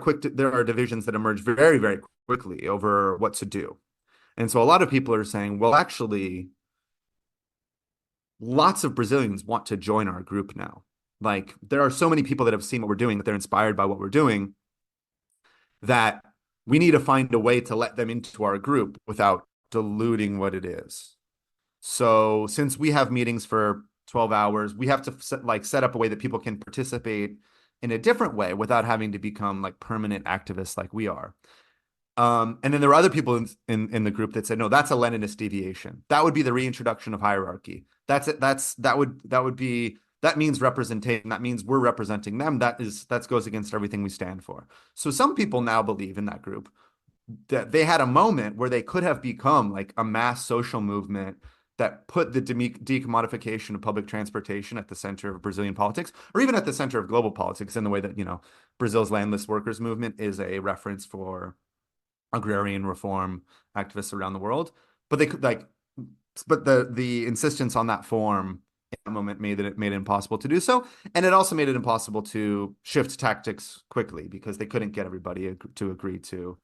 divisions that emerge very, very quickly over what to do. And so a lot of people are saying, well, actually, lots of Brazilians want to join our group now. Like, there are so many people that have seen what we're doing, that they're inspired by what we're doing, that we need to find a way to let them into our group without diluting what it is. So since we have meetings for 12 hours, we have to set up a way that people can participate in a different way without having to become like permanent activists like we are. And then there are other people in the group that said, no, that's a Leninist deviation. That would be the reintroduction of hierarchy. That means representation. That means we're representing them. That goes against everything we stand for. So some people now believe in that group that they had a moment where they could have become like a mass social movement that put the decommodification of public transportation at the center of Brazilian politics, or even at the center of global politics, in the way that, Brazil's landless workers movement is a reference for agrarian reform activists around the world. But the insistence on that form in that moment made it impossible to do so. And it also made it impossible to shift tactics quickly because they couldn't get everybody to agree to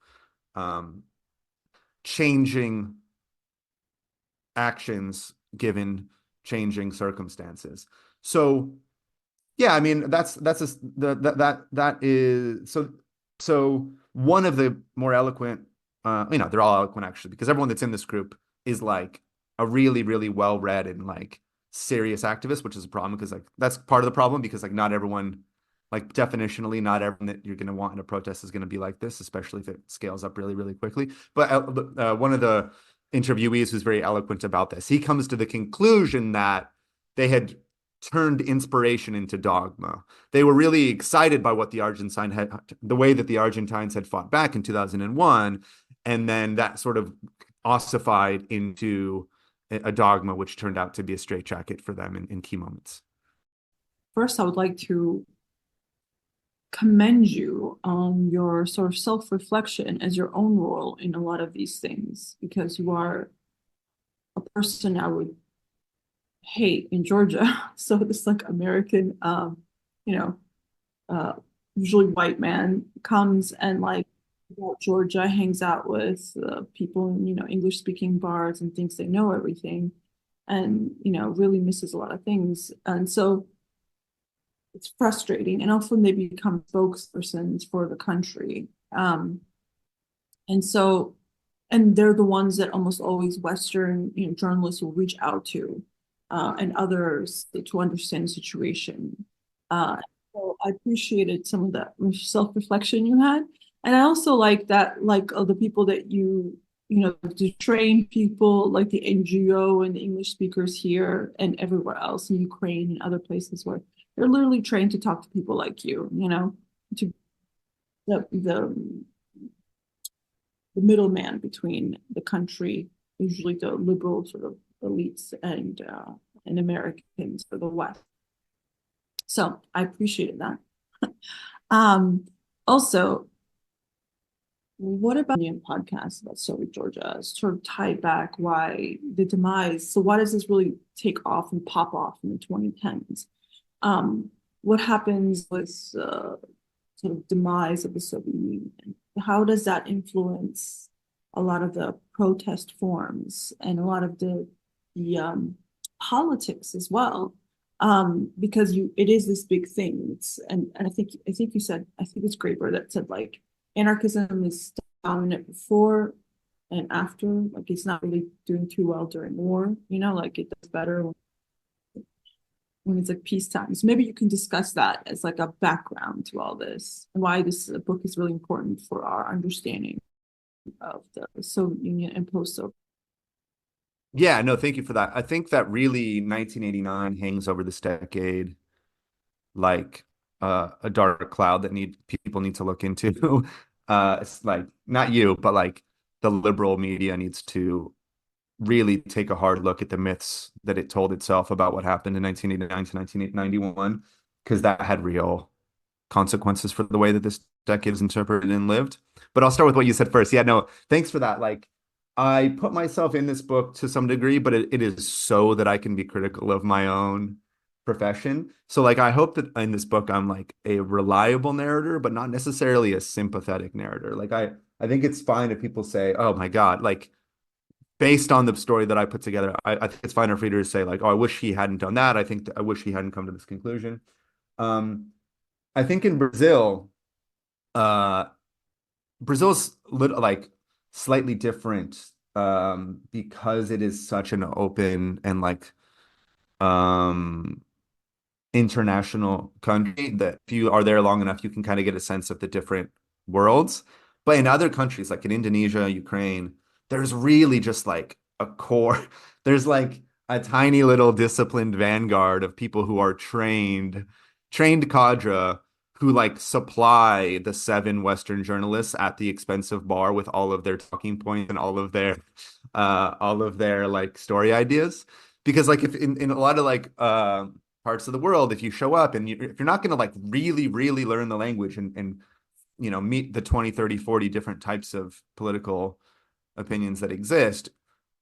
changing actions given changing circumstances. So yeah, I mean, that is so one of the more eloquent, they're all eloquent actually, because everyone that's in this group is like a really, really well-read and like serious activist, which is a problem because like that's part of the problem, because like not everyone, like definitionally, not everyone that you're going to want in a protest is going to be like this, especially if it scales up really, really quickly. But one of the interviewees who's very eloquent about this, he comes to the conclusion that they had turned inspiration into dogma. They were really excited by what the way that the Argentines had fought back in 2001, and then that sort of ossified into a dogma, which turned out to be a straitjacket for them in key moments. First, I would like to commend you on your sort of self-reflection as your own role in a lot of these things, because you are a person I would hate in Georgia. So this like American, usually white man comes and like Georgia, hangs out with people in, English speaking bars and thinks they know everything, and, really misses a lot of things. And so it's frustrating, and often they become spokespersons for the country. And they're the ones that almost always Western, journalists will reach out to, and others to understand the situation. So I appreciated some of that self-reflection you had. And I also like that, like the people that to train people, like the NGO and the English speakers here and everywhere else in Ukraine and other places where they're literally trained to talk to people like you, to the middleman between the country, usually the liberal sort of elites, and Americans for the West. So I appreciated that. Also, what about the podcast about Soviet Georgia, sort of tied back why the demise? So why does this really take off and pop off in the 2010s? what happens with sort of demise of the Soviet Union? How does that influence a lot of the protest forms and a lot of the politics as well? Because it is this big thing. And I think you said, I think it's Graeber that said like anarchism is dominant before and after, like it's not really doing too well during war, like it does better when it's like peacetime. So maybe you can discuss that as like a background to all this and why this book is really important for our understanding of the Soviet Union and post-Soviet. Yeah, no, thank you for that. I think that really 1989 hangs over this decade like a dark cloud that people need to look into. It's like not you, but like the liberal media needs to really take a hard look at the myths that it told itself about what happened in 1989 to 1991, because that had real consequences for the way that this decade is interpreted and lived. But I'll start with what you said first. Yeah, no, thanks for that. Like, I put myself in this book to some degree, but it is so that I can be critical of my own profession. So like, I hope that in this book, I'm like a reliable narrator, but not necessarily a sympathetic narrator. Like, I think it's fine if people say, oh my God, like, based on the story that I put together, I think it's fine for readers to say like, oh, I wish he hadn't done that. I wish he hadn't come to this conclusion. I think in Brazil, uh, Brazil's like slightly different because it is such an open and like um, international country that if you are there long enough, you can kind of get a sense of the different worlds. But in other countries, like in Indonesia, Ukraine, there's really just like a core, there's like a tiny little disciplined vanguard of people who are trained cadre who like supply the 7 Western journalists at the expensive bar with all of their talking points and all of their like story ideas. Because like if in a lot of like parts of the world, if you show up and if you're not going to like really, really learn the language and meet the 20, 30, 40 different types of political opinions that exist,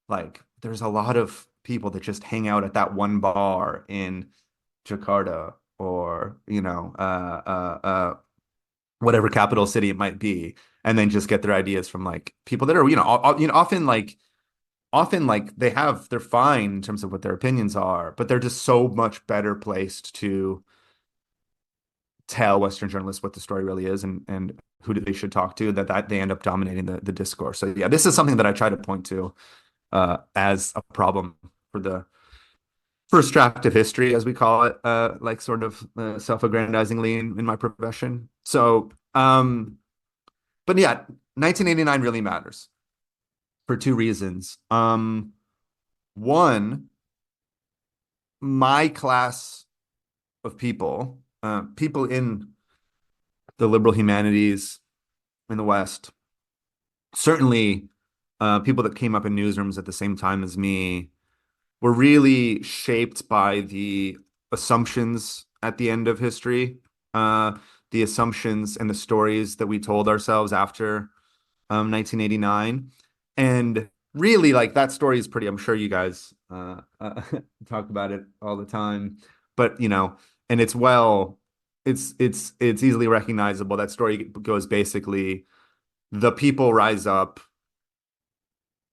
like there's a lot of people that just hang out at that one bar in Jakarta or, whatever capital city it might be, and then just get their ideas from like people that are, often like they're fine in terms of what their opinions are, but they're just so much better placed to tell Western journalists what the story really is and who they should talk to, that they end up dominating the discourse. So yeah, this is something that I try to point to as a problem for the first draft of history, as we call it, like sort of self-aggrandizingly in my profession. So, but yeah, 1989 really matters for 2 reasons. One, my class of people, people in the liberal humanities in the West, certainly people that came up in newsrooms at the same time as me, were really shaped by the assumptions at the end of history, the assumptions and the stories that we told ourselves after 1989. And really, like that story is pretty, I'm sure you guys talk about it all the time, but and it's easily recognizable. That story goes basically, the people rise up,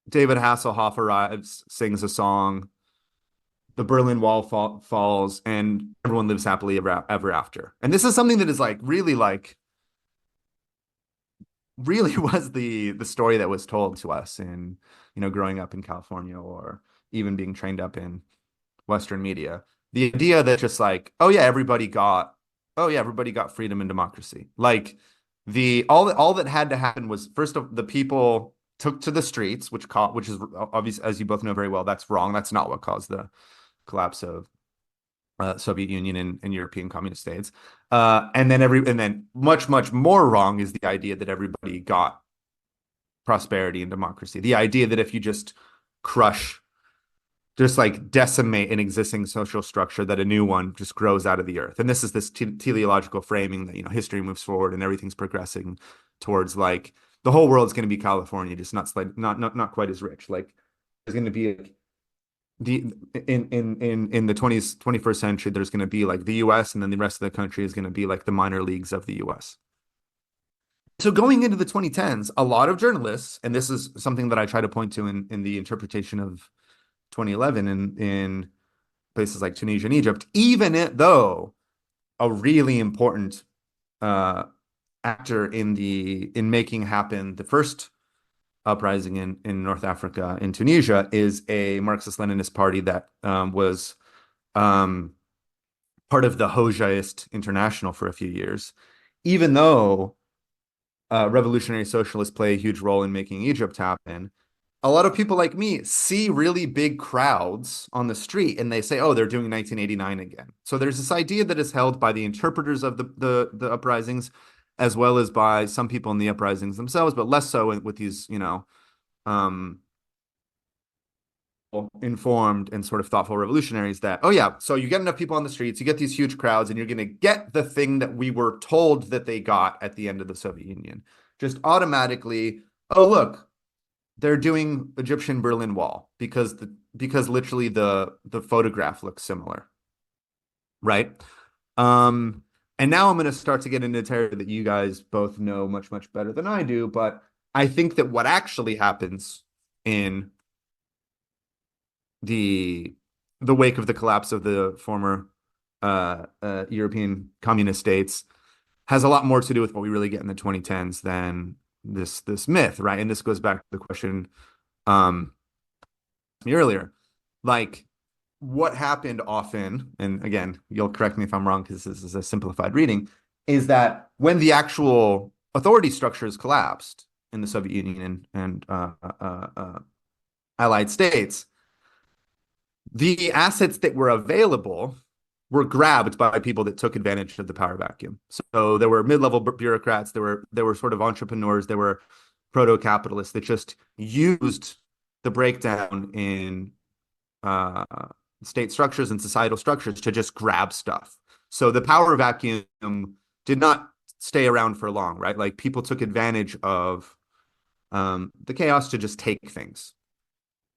David Hasselhoff arrives, sings a song, the Berlin Wall falls, and everyone lives happily ever after. And this is something that is like really was the story that was told to us in, growing up in California or even being trained up in Western media. The idea that just like, oh yeah, everybody got freedom and democracy. Like all that had to happen was, first of the people took to the streets, which is obvious, as you both know very well, that's wrong. That's not what caused the collapse of Soviet Union and European communist states. And then much, much more wrong is the idea that everybody got prosperity and democracy. The idea that if you just like decimate an existing social structure, that a new one just grows out of the earth. And this is this teleological framing that, history moves forward and everything's progressing towards like the whole world's going to be California, just not quite as rich. Like there's going to be the in the 21st century, there's going to be like the US, and then the rest of the country is going to be like the minor leagues of the US. So going into the 2010s, a lot of journalists, and this is something that I try to point to in the interpretation of 2011 in places like Tunisia and Egypt, though a really important actor in making happen the first uprising in North Africa, in Tunisia, is a Marxist-Leninist party that was part of the Hoxhaist International for a few years. Even though revolutionary socialists play a huge role in making Egypt happen, a lot of people like me see really big crowds on the street and they say, oh, they're doing 1989 again. So there's this idea that is held by the interpreters of the uprisings, as well as by some people in the uprisings themselves, but less so with these, informed and sort of thoughtful revolutionaries, that, oh yeah, so you get enough people on the streets, you get these huge crowds, and you're going to get the thing that we were told that they got at the end of the Soviet Union. Just automatically, oh, look, they're doing Egyptian Berlin Wall because literally the photograph looks similar, right? And now I'm going to start to get into territory that you guys both know much, much better than I do. But I think that what actually happens in the wake of the collapse of the former European communist states has a lot more to do with what we really get in the 2010s than this myth, right? And this goes back to the question earlier, like what happened often, and again, you'll correct me if I'm wrong because this is a simplified reading, is that when the actual authority structures collapsed in the Soviet Union and Allied states, the assets that were available were grabbed by people that took advantage of the power vacuum. So there were mid-level bureaucrats, there were sort of entrepreneurs, there were proto-capitalists that just used the breakdown in state structures and societal structures to just grab stuff. So the power vacuum did not stay around for long, right? Like people took advantage of the chaos to just take things.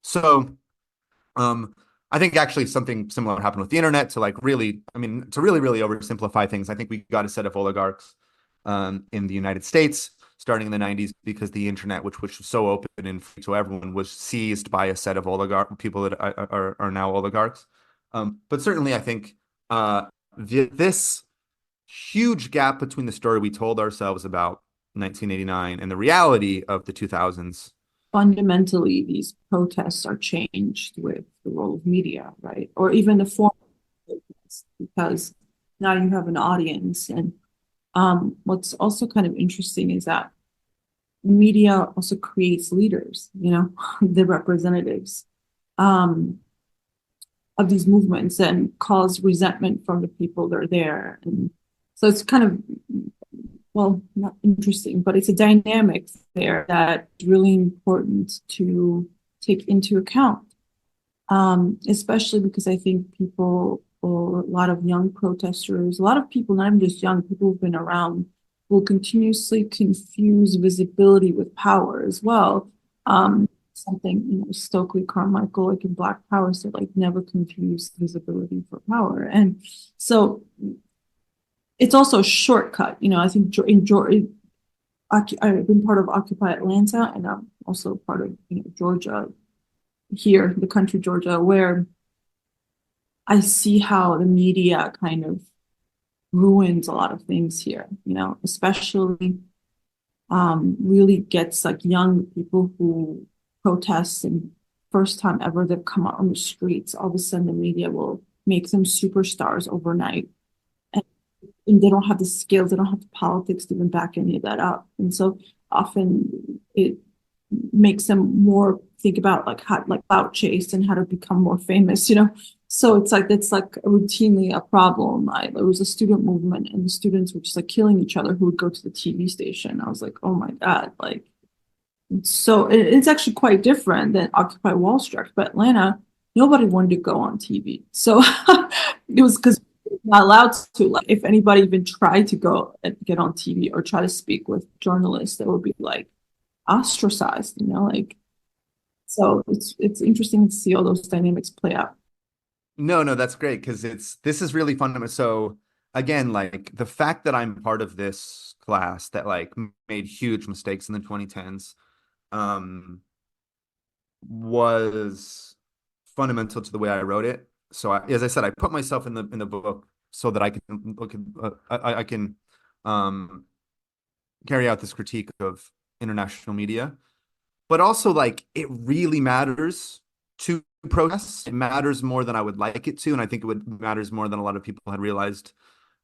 So I think actually something similar happened with the internet to really oversimplify things. I think we got a set of oligarchs in the United States starting in the 90s because the internet, which was so open and free to everyone, was seized by a set of people that are now oligarchs. But certainly I think this huge gap between the story we told ourselves about 1989 and the reality of the 2000s. Fundamentally, these protests are changed with the role of media, right? Or even the form of protests, because now you have an audience. And what's also kind of interesting is that media also creates leaders, the representatives of these movements, and cause resentment from the people that are there. And so it's kind of, well, not interesting, but it's a dynamic there that's really important to take into account, especially because I think people, or a lot of young protesters, a lot of people, not even just young people who've been around, will continuously confuse visibility with power as well. Something, Stokely Carmichael, like in Black Power, said, like, never confuse visibility for power. And so it's also a shortcut. I think I've been part of Occupy Atlanta, and I'm also part of Georgia, here, the country Georgia, where I see how the media kind of ruins a lot of things here, especially really gets like young people who protest and first time ever they've come out on the streets. All of a sudden the media will make them superstars overnight. And they don't have the skills, they don't have the politics to even back any of that up. And so often it makes them more think about like clout chase and how to become more famous, So it's like routinely a problem. There was a student movement and the students were just like killing each other who would go to the TV station. I was like, oh my God, like, so it's actually quite different than Occupy Wall Street. But Atlanta, nobody wanted to go on TV. So it was because not allowed to. Like, if anybody even tried to go and get on TV or try to speak with journalists, they would be like ostracized, like. So it's interesting to see all those dynamics play out. No, that's great because this is really fundamental. So again, like the fact that I'm part of this class that like made huge mistakes in the 2010s um was fundamental to the way I wrote it. So as I said, I put myself in the book so that I can look at I can um carry out this critique of international media, but also like it really matters to protests. It matters more than I would like it to, and I think it would matters more than a lot of people had realized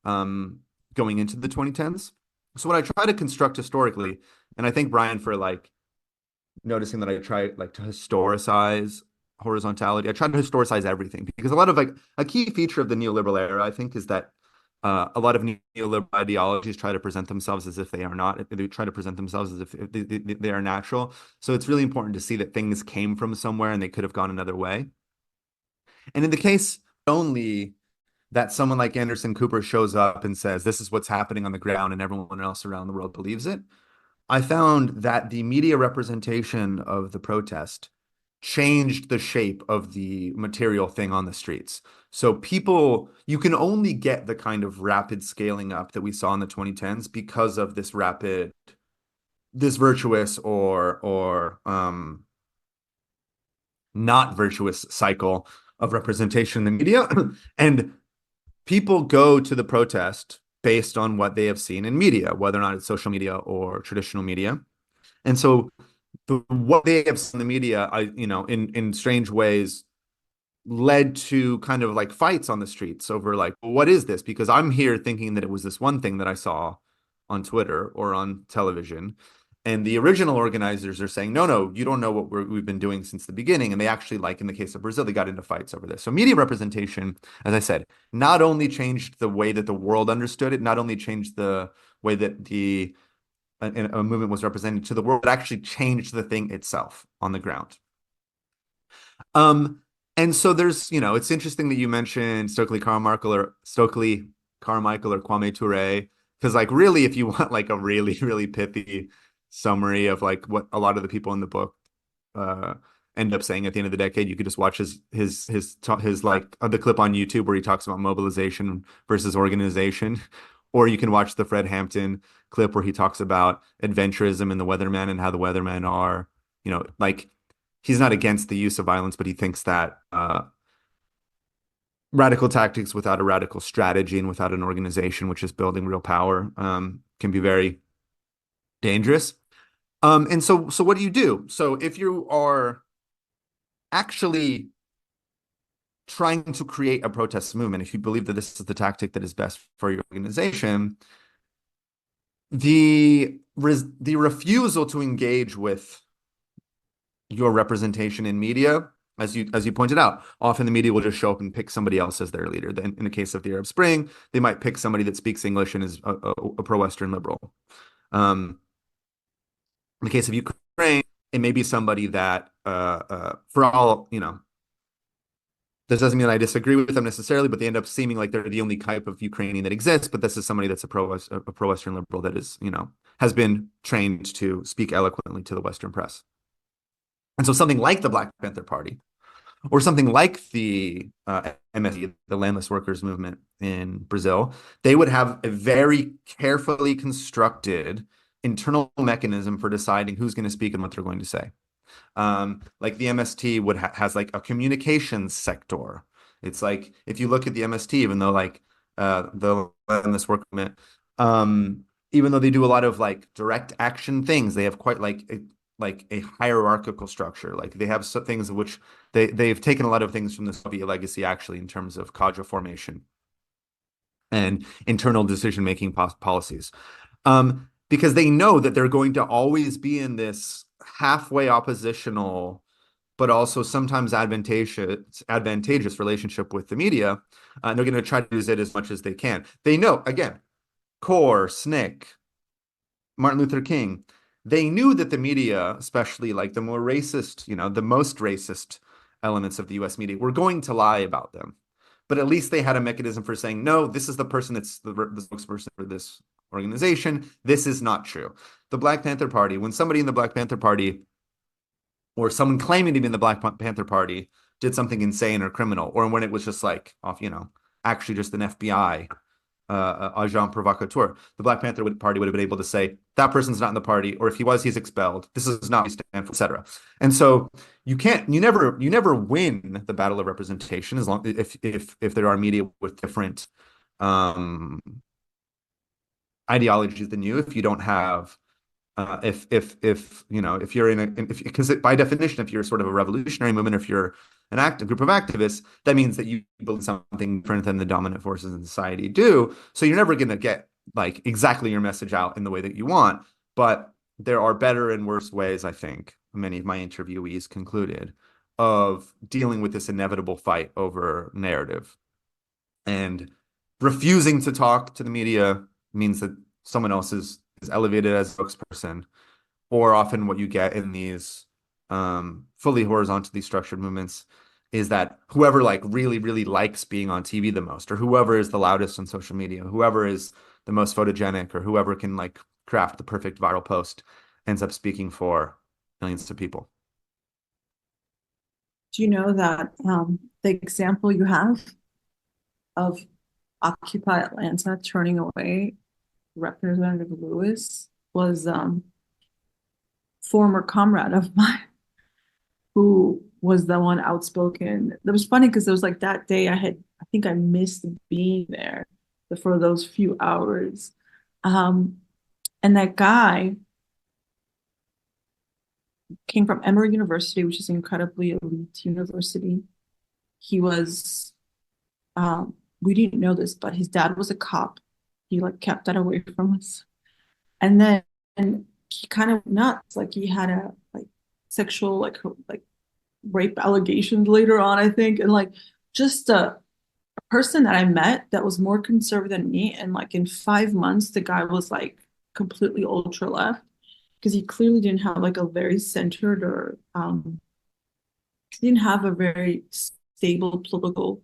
um, going into the 2010s. So what I try to construct historically, and I thank Brian for like noticing that I try like to historicize horizontality. I try to historicize everything because a lot of like a key feature of the neoliberal era, I think, is that a lot of neoliberal ideologies try to present themselves as if they are not. They try to present themselves as if they are natural. So it's really important to see that things came from somewhere and they could have gone another way. And in the case only that someone like Anderson Cooper shows up and says, this is what's happening on the ground, and everyone else around the world believes it. I found that the media representation of the protest changed the shape of the material thing on the streets. So people, you can only get the kind of rapid scaling up that we saw in the 2010s because of this rapid, this virtuous or not virtuous cycle of representation in the media. And people go to the protest based on what they have seen in media, whether or not it's social media or traditional media. And so what they have seen in the media, in strange ways, led to kind of like fights on the streets over like, well, what is this? Because I'm here thinking that it was this one thing that I saw on Twitter or on television. And the original organizers are saying, no, you don't know what we've been doing since the beginning. And they actually, like in the case of Brazil, they got into fights over this. So media representation, as I said, not only changed the way that the world understood it, not only changed the way that a movement was represented to the world, but actually changed the thing itself on the ground. And so it's interesting that you mentioned Stokely Carmichael or Kwame Ture, because like really, if you want like a really, really pithy summary of like what a lot of the people in the book uh end up saying at the end of the decade, you could just watch his like the clip on YouTube where he talks about mobilization versus organization, or you can watch the Fred Hampton clip where he talks about adventurism and the Weathermen and how the Weathermen are, like he's not against the use of violence, but he thinks that radical tactics without a radical strategy and without an organization which is building real power can be very dangerous. And so what do you do? So if you are actually trying to create a protest movement, if you believe that this is the tactic that is best for your organization, the refusal to engage with your representation in media, as you pointed out, often the media will just show up and pick somebody else as their leader. Then in the case of the Arab Spring, they might pick somebody that speaks English and is a pro-Western liberal. In the case of Ukraine, it may be somebody that, for all, this doesn't mean I disagree with them necessarily, but they end up seeming like they're the only type of Ukrainian that exists. But this is somebody that's a pro-Western liberal that is, has been trained to speak eloquently to the Western press. And so something like the Black Panther Party, or something like the MST, the Landless Workers Movement in Brazil, they would have a very carefully constructed internal mechanism for deciding who's going to speak and what they're going to say. Like the MST has like a communications sector. It's like if you look at the MST, even though like the Landless Workers Movement, even though they do a lot of like direct action things, they have quite like a hierarchical structure. Like they have some things which they've taken a lot of things from the Soviet legacy actually in terms of cadre formation and internal decision-making policies. Because they know that they're going to always be in this halfway oppositional, but also sometimes advantageous relationship with the media. And they're going to try to use it as much as they can. They know, again, CORE, SNCC, Martin Luther King, they knew that the media, especially like the more racist, the most racist elements of the US media, were going to lie about them. But at least they had a mechanism for saying, no, this is the person that's the spokesperson for this organization. This is not true. The Black Panther Party, when somebody in the Black Panther Party or someone claiming to be in the Black Panther Party did something insane or criminal, or when it was just like actually just an FBI agent provocateur, the Black Panther Party would have been able to say that person's not in the party, or if he was, he's expelled. This is not what we stand for, etc. And so you never win the battle of representation as long if there are media with different ideologies than you. If you don't have if you're because by definition, if you're sort of a revolutionary movement, or if you're an active group of activists, that means that you believe something different than the dominant forces in society do. So you're never going to get like exactly your message out in the way that you want. But there are better and worse ways, I think, many of my interviewees concluded, of dealing with this inevitable fight over narrative. And refusing to talk to the media means that someone else is elevated as a spokesperson, or often what you get in these fully horizontally structured movements is that whoever like really, really likes being on TV the most, or whoever is the loudest on social media, whoever is the most photogenic, or whoever can like craft the perfect viral post, ends up speaking for millions of people. Do you know that the example you have of Occupy Atlanta turning away Representative Lewis was former comrade of mine who was the one outspoken. It was funny because it was like that day I think I missed being there for those few hours. And that guy came from Emory University, which is an incredibly elite university. He was, we didn't know this, but his dad was a cop. He like kept that away from us. And then he kind of nuts, like he had a like sexual like rape allegations later on, I think, and like just a person that I met that was more conservative than me, and like in 5 months the guy was like completely ultra left because he clearly didn't have like a very centered or didn't have a very stable political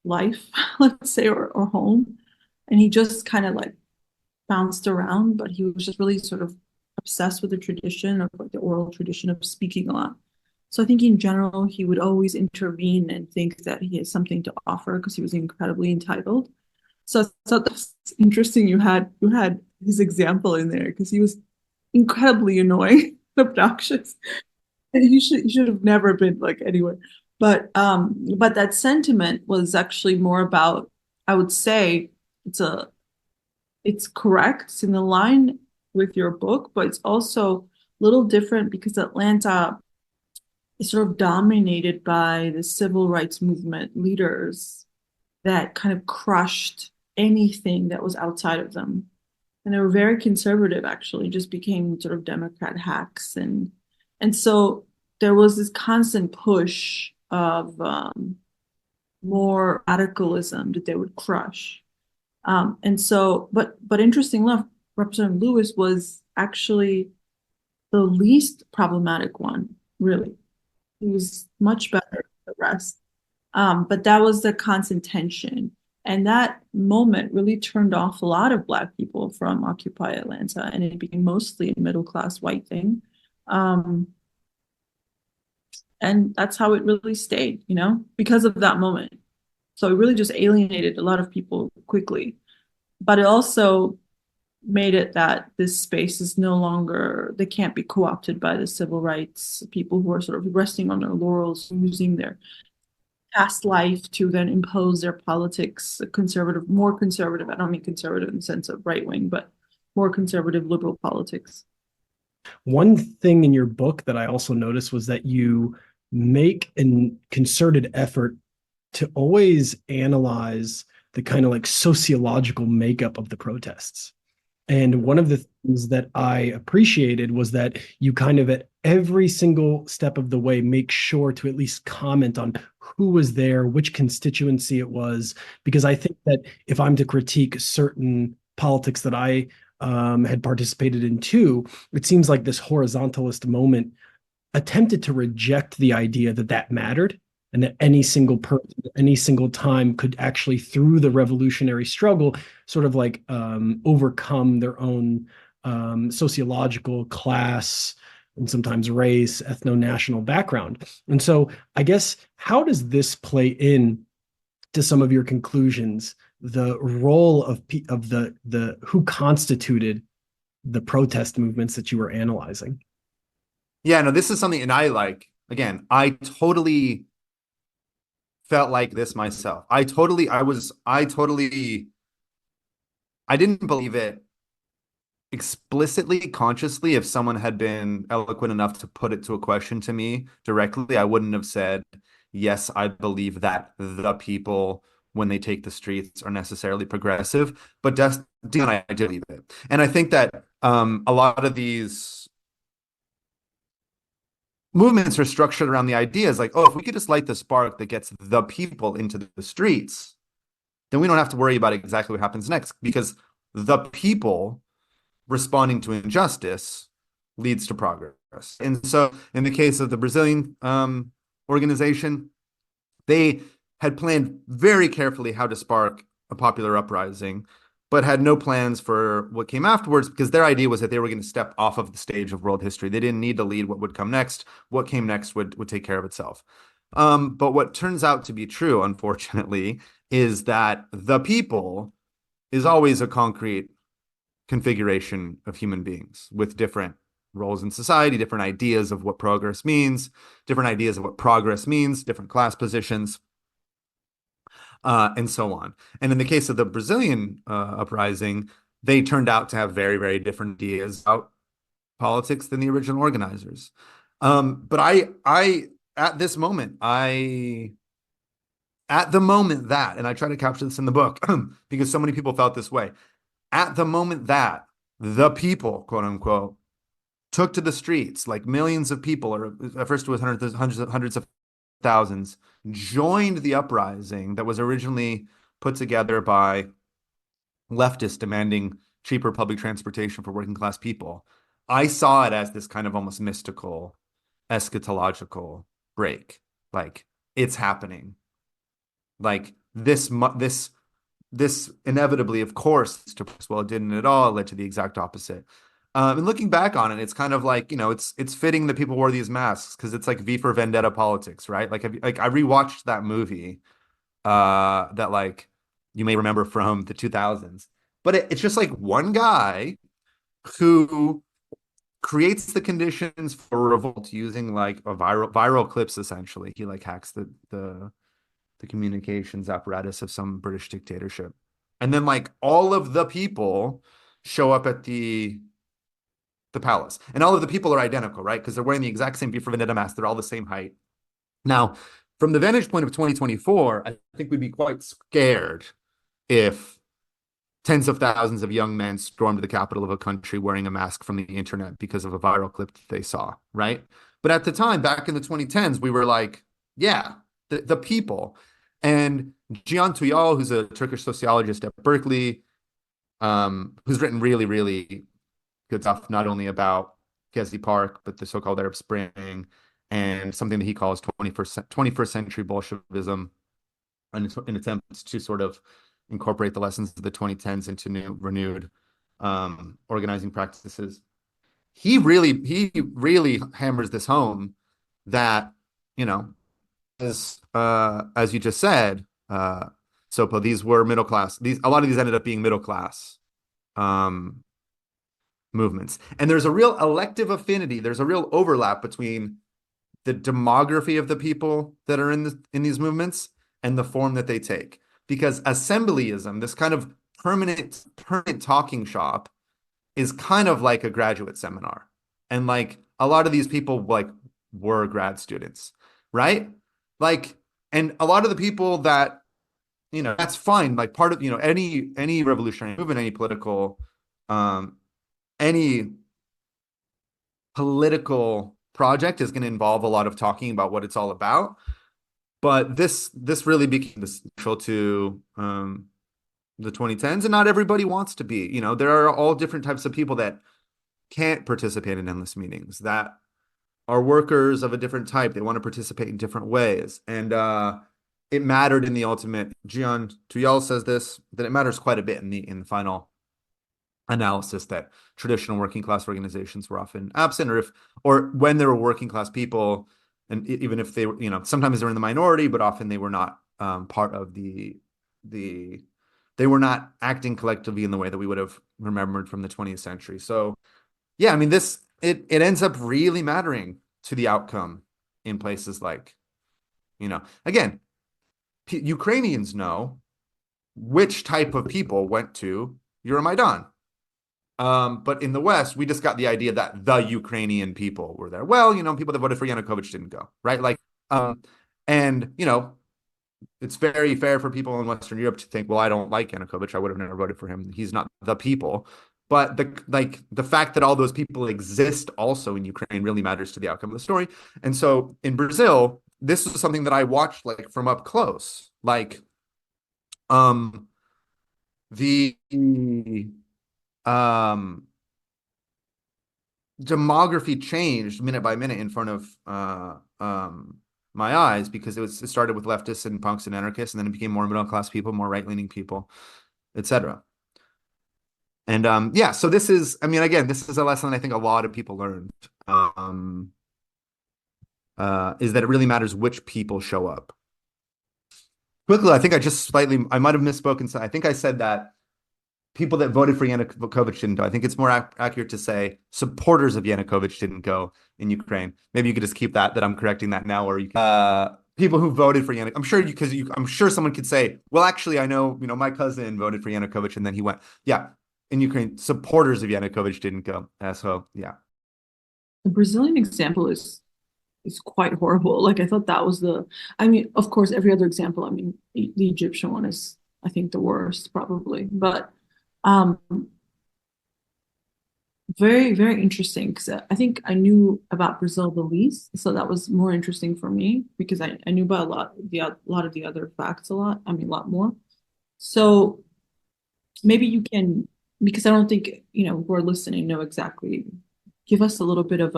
life, let's say, or home, and he just kind of like bounced around, but he was just really sort of obsessed with the tradition of like the oral tradition of speaking a lot. So I think in general, he would always intervene and think that he has something to offer because he was incredibly entitled. So I thought that's interesting. You had his example in there because he was incredibly annoying, obnoxious, and he should have never been like anywhere. But that sentiment was actually more about, I would say, it's correct. It's in the line with your book, but it's also a little different because Atlanta is sort of dominated by the civil rights movement leaders that kind of crushed anything that was outside of them. And they were very conservative, actually, just became sort of Democrat hacks. And so there was this constant push of more radicalism that they would crush. And so, but interesting enough, Representative Lewis was actually the least problematic one, really. He was much better than the rest. But that was the constant tension. And that moment really turned off a lot of Black people from Occupy Atlanta, and it became mostly a middle-class white thing. And that's how it really stayed, because of that moment. So it really just alienated a lot of people quickly. But it also made it that this space is no longer, they can't be co-opted by the civil rights people who are sort of resting on their laurels, using their past life to then impose their politics, more conservative, I don't mean conservative in the sense of right wing, but more conservative liberal politics. One thing in your book that I also noticed was that you make a concerted effort to always analyze the kind of like sociological makeup of the protests. And one of the things that I appreciated was that you kind of at every single step of the way make sure to at least comment on who was there, which constituency it was, because I think that if I'm to critique certain politics that I had participated in too, it seems like this horizontalist moment attempted to reject the idea that that mattered, and that any single person, any single time could actually, through the revolutionary struggle, sort of like overcome their own sociological class and sometimes race, ethno-national background. And so I guess, how does this play in to some of your conclusions, the role of the who constituted the protest movements that you were analyzing? Yeah, no, this is something, and again, I totally felt like this myself. I didn't believe it explicitly, consciously. If someone had been eloquent enough to put it to a question to me directly, I wouldn't have said, yes, I believe that the people, when they take the streets, are necessarily progressive. But deep down, I do believe it. And I think that a lot of these movements are structured around the ideas like, oh, if we could just light the spark that gets the people into the streets, then we don't have to worry about exactly what happens next, because the people responding to injustice leads to progress. And so in the case of the Brazilian organization, they had planned very carefully how to spark a popular uprising, but had no plans for what came afterwards, because their idea was that they were going to step off of the stage of world history. They didn't need to lead what would come next. What came next would take care of itself. But what turns out to be true, unfortunately, is that the people is always a concrete configuration of human beings with different roles in society, different ideas of what progress means, different ideas of what progress means, different class positions, and so on. And in the case of the Brazilian uprising, they turned out to have very, very different ideas about politics than the original organizers. But at this moment, at the moment that, and I try to capture this in the book because so many people felt this way, at the moment that the people, quote unquote, took to the streets, like millions of people, or at first it was hundreds of thousands, joined the uprising that was originally put together by leftists demanding cheaper public transportation for working class people. I saw it as this kind of almost mystical, eschatological break. Like, it's happening. Like this inevitably, of course, well, it didn't at all. It led to the exact opposite. And looking back on it, it's kind of like, it's fitting that people wore these masks, because it's like V for Vendetta politics, right? Like, I rewatched that movie that like you may remember from the 2000s, but it's just like one guy who creates the conditions for revolt using like a viral clips. Essentially, he like hacks the communications apparatus of some British dictatorship. And then like all of the people show up at the palace. And all of the people are identical, right? Because they're wearing the exact same V for Vendetta mask. They're all the same height. Now, from the vantage point of 2024, I think we'd be quite scared if tens of thousands of young men stormed the capital of a country wearing a mask from the internet because of a viral clip that they saw, right? But at the time, back in the 2010s, we were like, yeah, the people. And Cihan Tuyal, who's a Turkish sociologist at Berkeley, who's written really, really good stuff, not only about Gezi Park, but the so-called Arab Spring, and something that he calls 21st century Bolshevism, in attempts to sort of incorporate the lessons of the 2010s into renewed organizing practices. He really hammers this home that, as you just said, Sopo, these were middle class. A lot of these ended up being middle class movements. And there's a real elective affinity. There's a real overlap between the demography of the people that are in these movements and the form that they take. Because assemblyism, this kind of permanent talking shop, is kind of like a graduate seminar. And like a lot of these people like were grad students, right? Like, and a lot of the people that, that's fine. Like part of, any revolutionary movement, any political project is going to involve a lot of talking about what it's all about. But this really became central to the 2010s, and not everybody wants to be. There are all different types of people that can't participate in endless meetings, that are workers of a different type. They want to participate in different ways. And it mattered in the ultimate. Cihan Tuyal says this, that it matters quite a bit in the final analysis that traditional working class organizations were often absent, or when there were working class people, and even if they were, sometimes they were in the minority, but often they were not part of they were not acting collectively in the way that we would have remembered from the 20th century. So yeah, I mean, it ends up really mattering to the outcome in places like, again, Ukrainians know which type of people went to Euromaidan. But in the West, we just got the idea that the Ukrainian people were there. Well, people that voted for Yanukovych didn't go, right? And it's very fair for people in Western Europe to think, well, I don't like Yanukovych. I would have never voted for him. He's not the people. But the fact that all those people exist also in Ukraine really matters to the outcome of the story. And so in Brazil, this was something that I watched from up close. The demography changed minute by minute in front of my eyes, because it started with leftists and punks and anarchists, and then it became more middle class people, more right leaning people, etc. And yeah, so this is, again, this is a lesson I think a lot of people learned, is that it really matters which people show up. Quickly, I think I might have misspoken. So I think I said that people that voted for Yanukovych didn't go. I think it's more accurate to say supporters of Yanukovych didn't go in Ukraine. Maybe you could just keep that I'm correcting that now, or you can, people who voted for Yanukovych. I'm sure someone could say, well, actually, I know, my cousin voted for Yanukovych and then he went. Yeah, in Ukraine, supporters of Yanukovych didn't go. So yeah. The Brazilian example is quite horrible. I thought that was of course, every other example, the Egyptian one is, I think, the worst probably, but very, very interesting, because I think I knew about Brazil the least, so that was more interesting for me, because I knew about a lot of the other facts a lot more. So maybe you can, because I don't think who are listening know exactly, give us a little bit of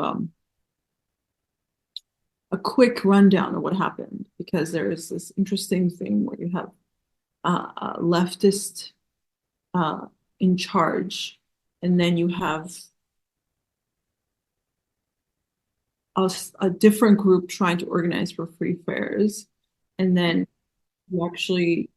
a quick rundown of what happened, because there is this interesting thing where you have a leftist in charge, and then you have a different group trying to organize for free fares, and then you actually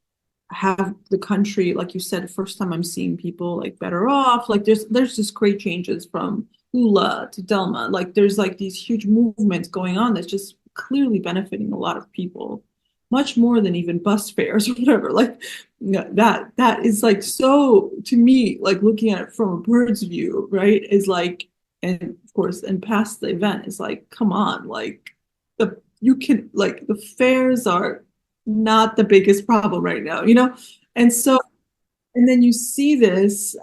have the country, like you said, first time I'm seeing people better off. There's just great changes from Lula to Delma. There's these huge movements going on that's just clearly benefiting a lot of people, much more than even bus fares or whatever. That is so, to me, looking at it from a bird's view, right, is and of course, and past the event is come on, the fares are not the biggest problem right now, and so, and then you see this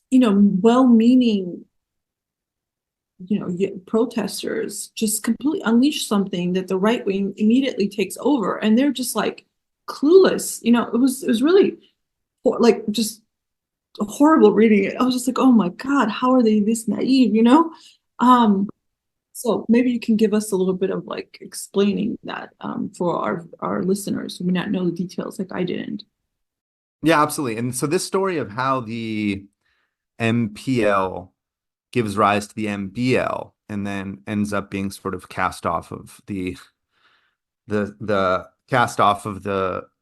well-meaning protesters just completely unleash something that the right wing immediately takes over, and they're just clueless. It was really just horrible reading it. I was just oh my God, how are they this naive? So maybe you can give us a little bit of explaining that for our listeners who may not know the details like I didn't. Yeah, absolutely. And so this story of how the MPL gives rise to the MBL and then ends up being sort of cast off of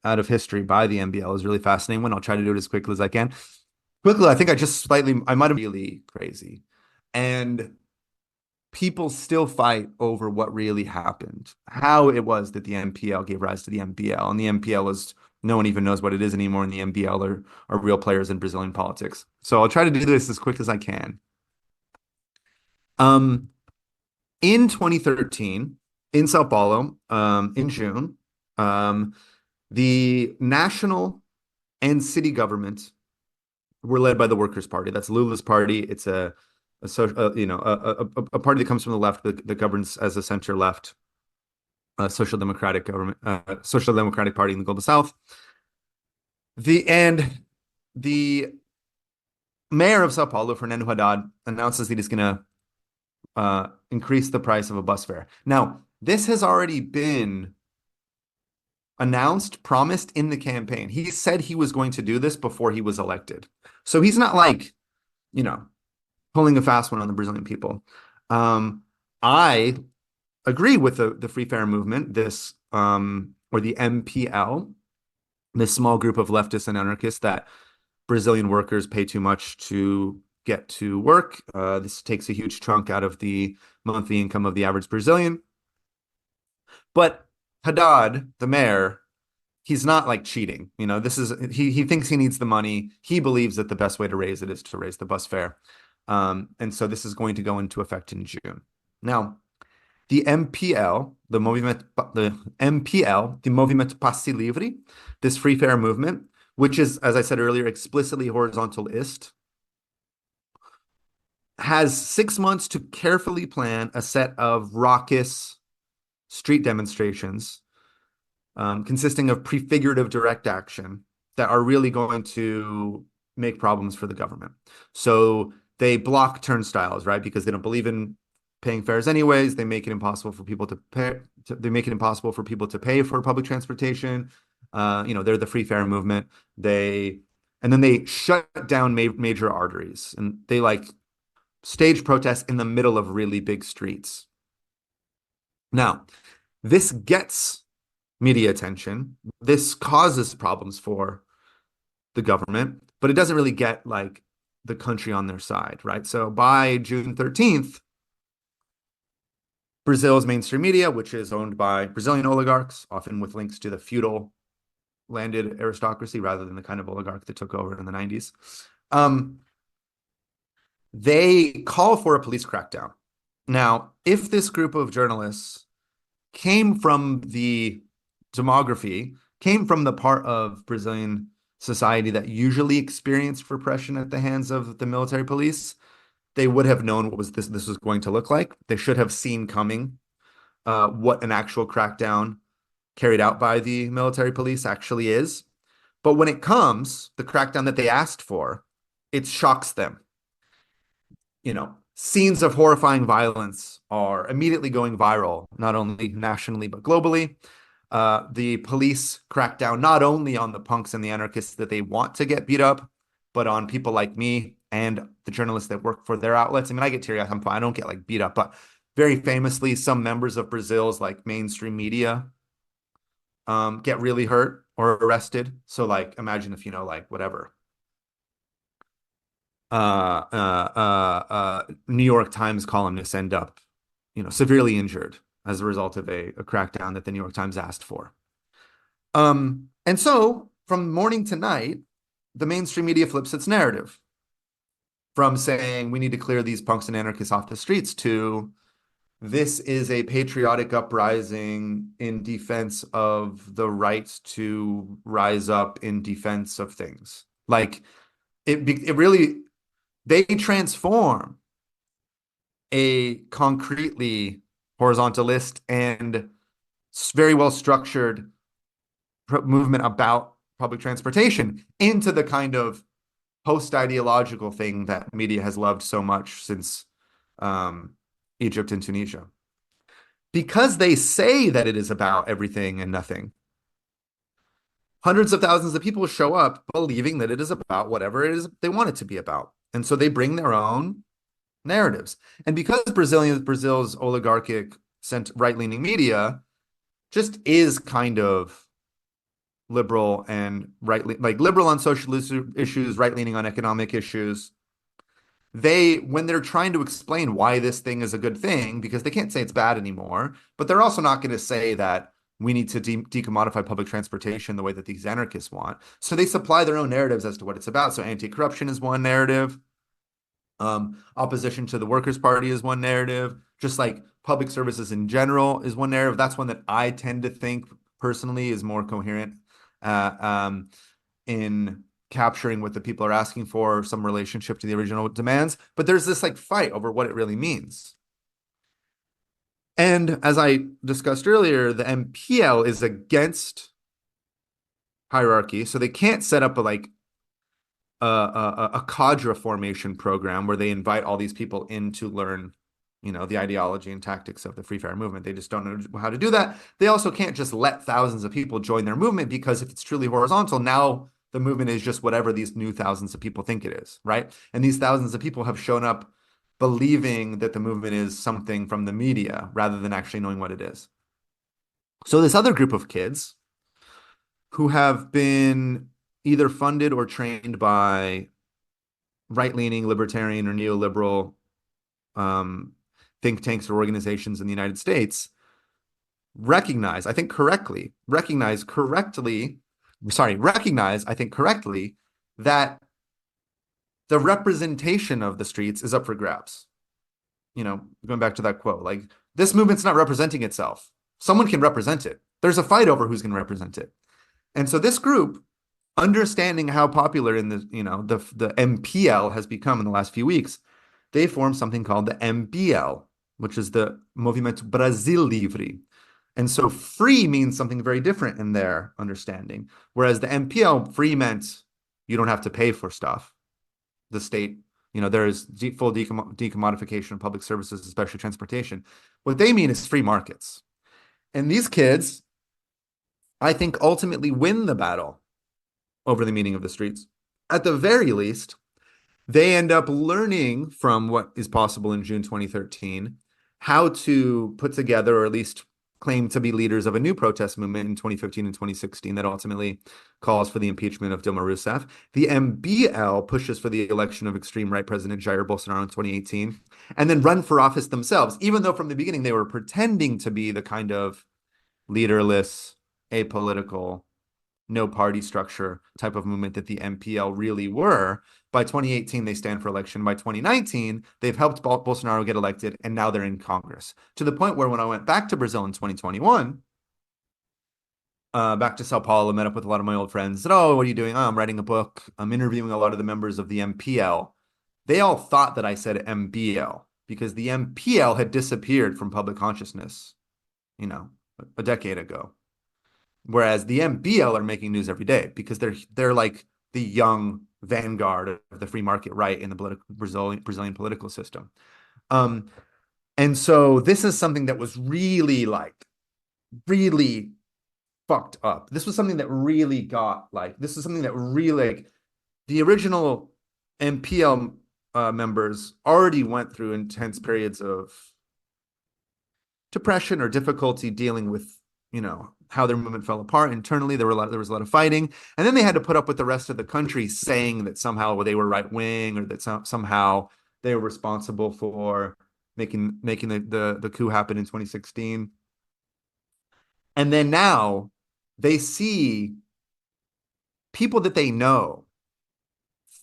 out of history by the MBL is really fascinating one. I'll try to do it as quickly as I can. Quickly, I think I might have been really crazy. And people still fight over what really happened, how it was that the MPL gave rise to the MBL. And the MPL is, no one even knows what it is anymore, and the MBL are real players in Brazilian politics. So I'll try to do this as quick as I can. In 2013, in Sao Paulo, in June, the national and city government were led by the Workers' Party. That's Lula's party. It's a party that comes from the left that governs as a center left social democratic government, social democratic party in the global south. The mayor of Sao Paulo, Fernando Haddad, announces that he's going to increase the price of a bus fare. Now, this has already been announced, promised in the campaign. He said he was going to do this before he was elected. So he's not like, you know, pulling a fast one on the Brazilian people. I agree with the Free Fair movement, this or the MPL, this small group of leftists and anarchists, that Brazilian workers pay too much to get to work. This takes a huge chunk out of the monthly income of the average Brazilian. But Haddad, the mayor, he's not like cheating. You know, this is he thinks he needs the money. He believes that the best way to raise it is to raise the bus fare. And so this is going to go into effect in June. Now, the MPL, the Movimento Passe Livre, this free fare movement, which is, as I said earlier, explicitly horizontalist, has 6 months to carefully plan a set of raucous street demonstrations consisting of prefigurative direct action that are really going to make problems for the government. So they block turnstiles, right? Because they don't believe in paying fares anyways. They make it impossible for people to pay. They make it impossible for people to pay for public transportation. They're the free fare movement. And then they shut down major arteries, and they like stage protests in the middle of really big streets. Now, this gets media attention. This causes problems for the government, but it doesn't really get like the country on their side, right? So by June 13th, Brazil's mainstream media, which is owned by Brazilian oligarchs, often with links to the feudal landed aristocracy rather than the kind of oligarch that took over in the 90s, they call for a police crackdown. Now, if this group of journalists came from the demography, came from the part of Brazilian society that usually experienced repression at the hands of the military police, they would have known what this was going to look like. They should have seen coming what an actual crackdown carried out by the military police actually is. But when it comes, the crackdown that they asked for, it shocks them. Scenes of horrifying violence are immediately going viral, not only nationally, but globally. The police crack down not only on the punks and the anarchists that they want to get beat up, but on people like me and the journalists that work for their outlets. I mean, I get teary-eyed, I don't get like beat up, but very famously, some members of Brazil's like mainstream media get really hurt or arrested. So like, imagine if, whatever. New York Times columnists end up, severely injured as a result of a crackdown that the New York Times asked for. And so from morning to night, the mainstream media flips its narrative from saying we need to clear these punks and anarchists off the streets to this is a patriotic uprising in defense of the right to rise up in defense of things. Like it really, they transform a concretely horizontalist and very well structured movement about public transportation into the kind of post-ideological thing that media has loved so much since Egypt and Tunisia. Because they say that it is about everything and nothing, hundreds of thousands of people show up believing that it is about whatever it is they want it to be about. And so they bring their own narratives. And because Brazil's oligarchic right-leaning media just is kind of liberal and like liberal on social issues, right-leaning on economic issues, when they're trying to explain why this thing is a good thing, because they can't say it's bad anymore, but they're also not going to say that we need to decommodify public transportation the way that these anarchists want. So they supply their own narratives as to what it's about. So anti-corruption is one narrative. Opposition to the Workers' Party is one narrative. Just like public services in general is one narrative. That's one that I tend to think personally is more coherent in capturing what the people are asking for, some relationship to the original demands. But there's this like fight over what it really means. And as I discussed earlier, the MPL is against hierarchy, so they can't set up a cadre formation program where they invite all these people in to learn the ideology and tactics of the Free Fair movement. They just don't know how to do that. They also can't just let thousands of people join their movement, because if it's truly horizontal, now the movement is just whatever these new thousands of people think it is, right? And these thousands of people have shown up believing that the movement is something from the media rather than actually knowing what it is. So this other group of kids who have been either funded or trained by right-leaning, libertarian, or neoliberal think tanks or organizations in the United States recognize, I think correctly, that the representation of the streets is up for grabs. Going back to that quote, like, this movement's not representing itself. Someone can represent it. There's a fight over who's going to represent it. And so this group, understanding how popular in the MPL has become in the last few weeks, they formed something called the MBL, which is the Movimento Brasil Livre. And so free means something very different in their understanding. Whereas the MPL, free meant you don't have to pay for stuff. The state, there is full decommodification of public services, especially transportation. What they mean is free markets. And these kids, I think, ultimately win the battle over the meaning of the streets. At the very least, they end up learning from what is possible in June 2013, how to put together, or at least claim to be leaders of a new protest movement in 2015 and 2016 that ultimately calls for the impeachment of Dilma Rousseff. The MBL pushes for the election of extreme right President Jair Bolsonaro in 2018, and then run for office themselves, even though from the beginning they were pretending to be the kind of leaderless, apolitical, no party structure type of movement that the MPL really were. By 2018, they stand for election. By 2019, they've helped Bolsonaro get elected, and now they're in Congress. To the point where when I went back to Brazil in 2021, back to Sao Paulo, met up with a lot of my old friends, said, "Oh, what are you doing?" "Oh, I'm writing a book. I'm interviewing a lot of the members of the MPL." They all thought that I said MBL because the MPL had disappeared from public consciousness, a decade ago. Whereas the MBL are making news every day because they're like the young vanguard of the free market right in the Brazilian political system. And so this is something that was really fucked up. This was something that really the original MPL members already went through intense periods of depression or difficulty dealing with, how their movement fell apart internally. There was a lot of fighting, and then they had to put up with the rest of the country saying that somehow they were right wing, or that somehow they were responsible for making the coup happen in 2016. And then now they see people that they know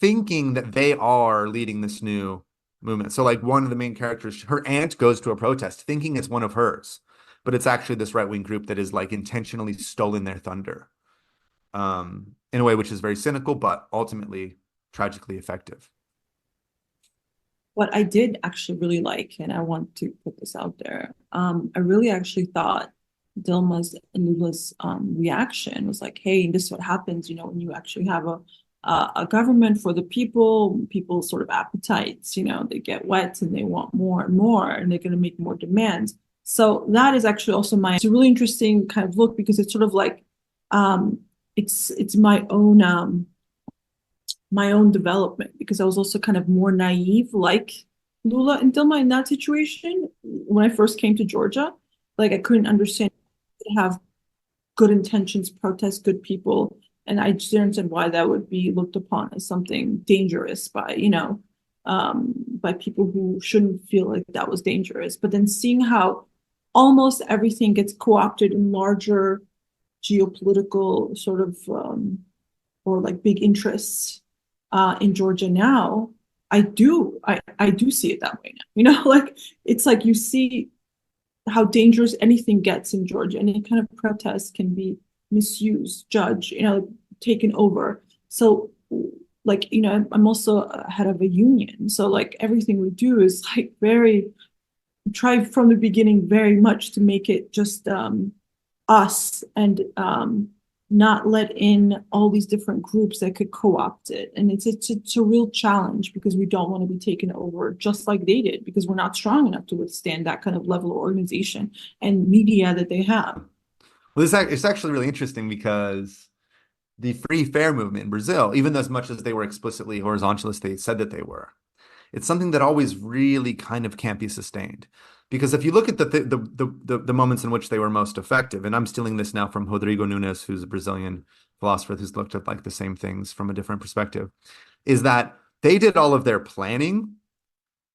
thinking that they are leading this new movement. So like one of the main characters, her aunt goes to a protest thinking it's one of hers, but it's actually this right-wing group that is like intentionally stolen their thunder, in a way which is very cynical, but ultimately tragically effective. What I did actually really like, and I want to put this out there, I really actually thought Dilma's and Lula's reaction was like, hey, this is what happens, when you actually have a government for the people's sort of appetites, they get wet and they want more and more, and they're going to make more demands. So that is actually also it's a really interesting kind of look, because it's sort of like, it's my own development, because I was also kind of more naive, like Lula and Dilma in that situation. When I first came to Georgia, like I couldn't understand have good intentions, protest, good people, and I just didn't understand why that would be looked upon as something dangerous by people who shouldn't feel like that was dangerous. But then seeing how almost everything gets co-opted in larger geopolitical sort of or like big interests in Georgia now, I do see it that way now. Like it's like you see how anything gets in Georgia. Any kind of protest can be misused, judged, taken over. So like, I'm also head of a union. So like everything we do is like try from the beginning very much to make it just us and not let in all these different groups that could co-opt it. And it's a real challenge because we don't want to be taken over just like they did, because we're not strong enough to withstand that kind of level of organization and media that they have. Well, it's actually really interesting because the free fair movement in Brazil, even though as much as they were explicitly horizontalist, they said that they were. It's something that always really kind of can't be sustained. Because if you look at the moments in which they were most effective, and I'm stealing this now from Rodrigo Nunes, who's a Brazilian philosopher who's looked at like the same things from a different perspective, is that they did all of their planning,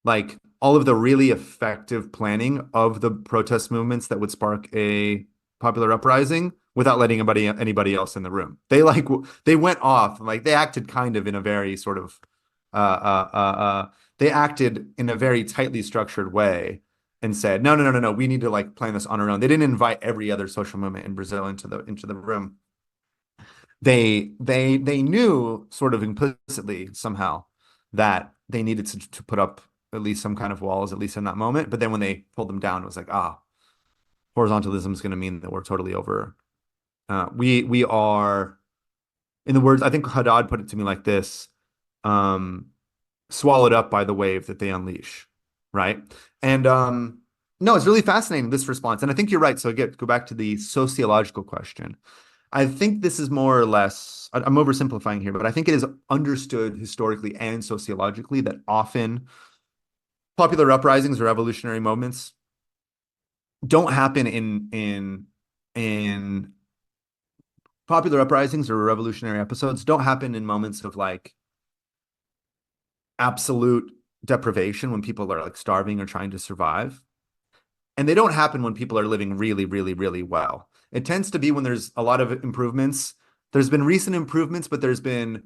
like all of the really effective planning of the protest movements that would spark a popular uprising without letting anybody else in the room. They went off, like they acted kind of in a very sort of they acted in a very tightly structured way and said, no, we need to like plan this on our own. They didn't invite every other social movement in Brazil into the room. They knew sort of implicitly somehow that they needed to put up at least some kind of walls, at least in that moment. But then when they pulled them down, it was like, horizontalism is going to mean that we're totally over. We are, in the words, I think Haddad put it to me like this, swallowed up by the wave that they unleash, right? And no, it's really fascinating, this response. And I think you're right. So again, go back to the sociological question. I think this is more or less, I'm oversimplifying here, but I think it is understood historically and sociologically that often popular uprisings or revolutionary moments don't happen in popular uprisings or revolutionary episodes don't happen in moments of like absolute deprivation when people are like starving or trying to survive. And they don't happen when people are living really, really, really well. It tends to be when there's a lot of improvements. There's been recent improvements, but there's been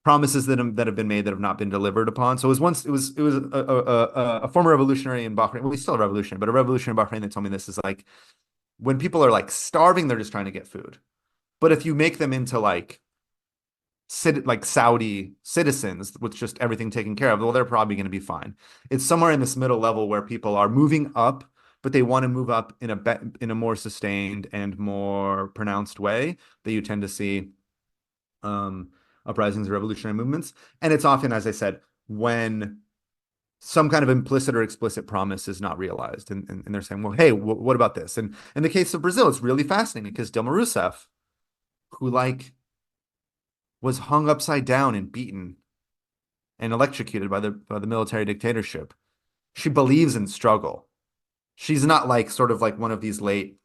promises that have been made that have not been delivered upon. So it was a former revolutionary in Bahrain. Well, he's still a revolutionary, but a revolutionary in Bahrain that told me this is like when people are like starving, they're just trying to get food. But if you make them into like Saudi citizens with just everything taken care of, well, they're probably going to be fine. It's somewhere in this middle level where people are moving up, but they want to move up in a more sustained and more pronounced way that you tend to see uprisings or revolutionary movements. And it's often, as I said, when some kind of implicit or explicit promise is not realized. And they're saying, well, hey, what about this? And in the case of Brazil, it's really fascinating because Dilma Rousseff, who like was hung upside down and beaten and electrocuted by the military dictatorship, she believes in struggle. She's not like sort of like one of these late,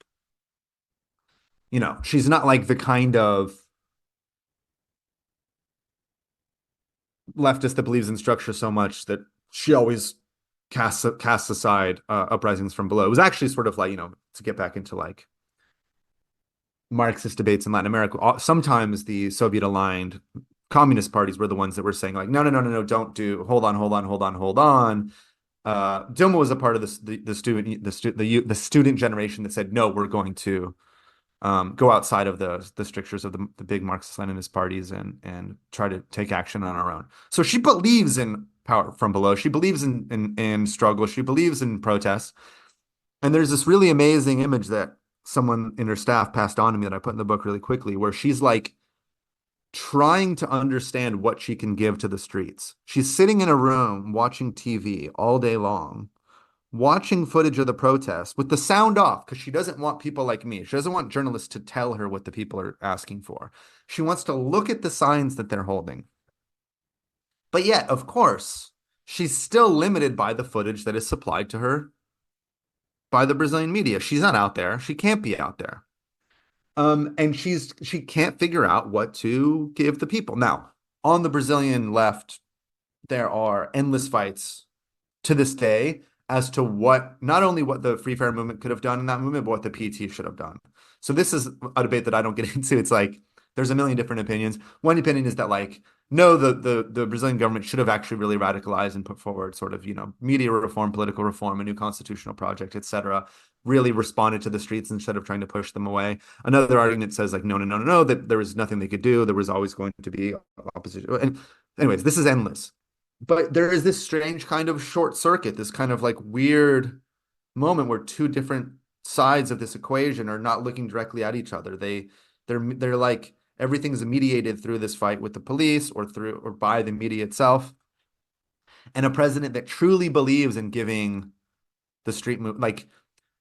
she's not like the kind of leftist that believes in structure so much that she always casts aside uprisings from below. It was actually sort of like, to get back into like Marxist debates in Latin America, sometimes the Soviet-aligned communist parties were the ones that were saying like, no, don't do, hold on. Dilma was a part of the student generation that said, no, we're going to go outside of the strictures of the big Marxist-Leninist parties and try to take action on our own. So she believes in power from below. She believes in struggle. She believes in protests. And there's this really amazing image that someone in her staff passed on to me that I put in the book really quickly, where she's like trying to understand what she can give to the streets. She's sitting in a room watching TV all day long, watching footage of the protests with the sound off because she doesn't want people like me. She doesn't want journalists to tell her what the people are asking for. She wants to look at the signs that they're holding. But yet, of course, she's still limited by the footage that is supplied to her by the Brazilian media. She's not out there. She can't be out there. And she can't figure out what to give the people. Now, on the Brazilian left, there are endless fights to this day as to not only what the Free Fair movement could have done in that movement, but what the PT should have done. So this is a debate that I don't get into. It's like there's a million different opinions. One opinion is that like, no, the Brazilian government should have actually really radicalized and put forward sort of, media reform, political reform, a new constitutional project, etc. Really responded to the streets instead of trying to push them away. Another argument says like, no, that there was nothing they could do. There was always going to be opposition. And anyways, this is endless. But there is this strange kind of short circuit, this kind of like weird moment where two different sides of this equation are not looking directly at each other. They They're like everything's mediated through this fight with the police or by the media itself. And a president that truly believes in giving the street move, like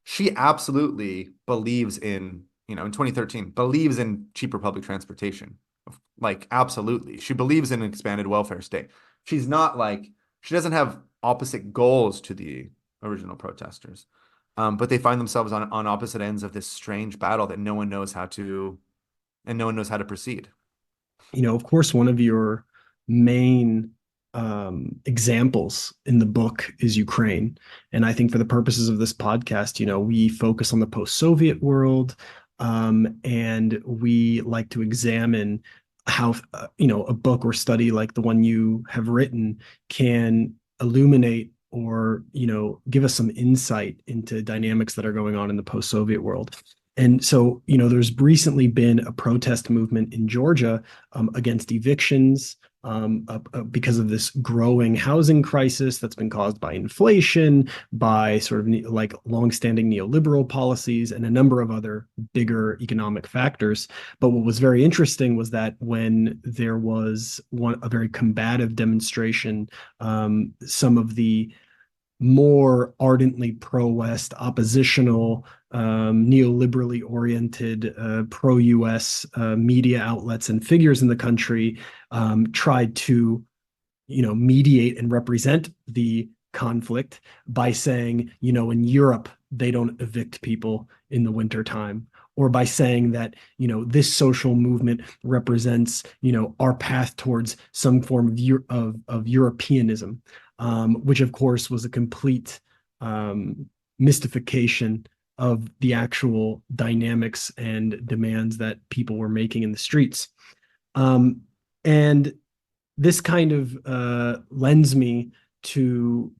she absolutely believes in, in 2013, believes in cheaper public transportation. Like, absolutely. She believes in an expanded welfare state. She's not like, she doesn't have opposite goals to the original protesters. But they find themselves on opposite ends of this strange battle that no one knows how to, and no one knows how to proceed. Of course, one of your main examples in the book is Ukraine. And I think for the purposes of this podcast, we focus on the post-Soviet world, and we like to examine how, a book or study like the one you have written can illuminate or, give us some insight into dynamics that are going on in the post-Soviet world. And so, there's recently been a protest movement in Georgia against evictions because of this growing housing crisis that's been caused by inflation, by sort of like longstanding neoliberal policies, and a number of other bigger economic factors. But what was very interesting was that when there was a very combative demonstration, some of the more ardently pro-West, oppositional, neoliberally oriented, pro-US media outlets and figures in the country tried to, mediate and represent the conflict by saying, in Europe, they don't evict people in the wintertime, or by saying that, this social movement represents, our path towards some form of Europeanism, which of course was a complete mystification of the actual dynamics and demands that people were making in the streets. And this kind of lends me to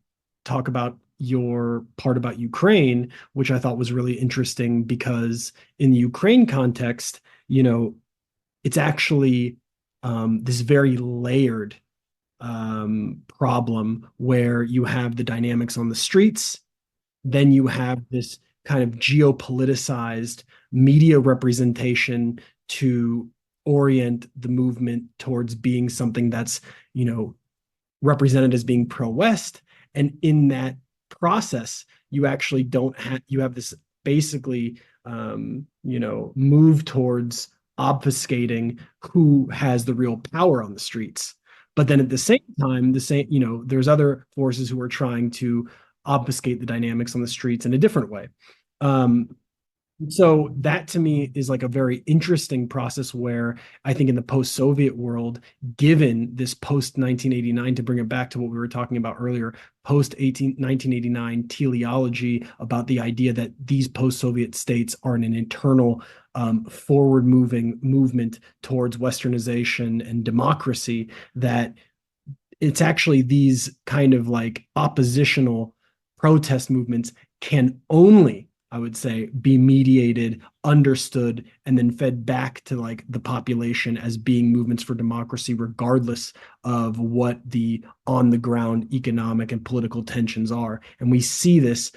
talk about your part about Ukraine, which I thought was really interesting because in the Ukraine context, it's actually this very layered problem where you have the dynamics on the streets, then you have this kind of geopoliticized media representation to orient the movement towards being something that's, represented as being pro-West. And in that process, you actually you have this basically, move towards obfuscating who has the real power on the streets. But then at the same time, there's other forces who are trying to obfuscate the dynamics on the streets in a different way. So that to me is like a very interesting process where I think in the post-Soviet world, given this post-1989, to bring it back to what we were talking about earlier, post-1989 teleology about the idea that these post-Soviet states are in an internal forward-moving movement towards Westernization and democracy, that it's actually these kind of like oppositional protest movements can only, I would say, be mediated, understood, and then fed back to like the population as being movements for democracy, regardless of what the on the ground economic and political tensions are. And we see this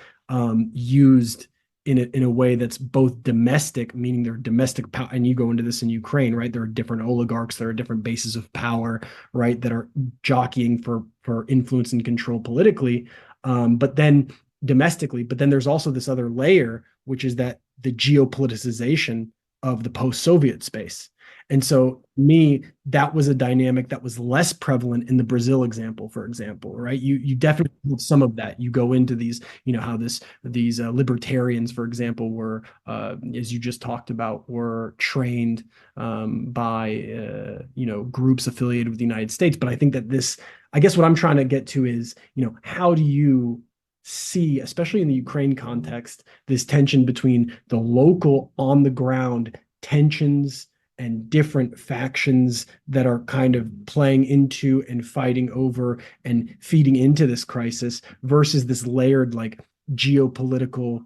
used in a way that's both domestic, meaning there are domestic power, and you go into this in Ukraine, right? There are different oligarchs, there are different bases of power, right, that are jockeying for influence and control politically. But then domestically, but then there's also this other layer, which is that the geopoliticization of the post-Soviet space. And so me, that was a dynamic that was less prevalent in the Brazil example, for example, right? You definitely have some of that. You go into these, how these libertarians, for example, were, as you just talked about, were trained by, groups affiliated with the United States. But I think that I guess what I'm trying to get to is, how do you see, especially in the Ukraine context, this tension between the local on the ground tensions and different factions that are kind of playing into and fighting over and feeding into this crisis versus this layered like geopolitical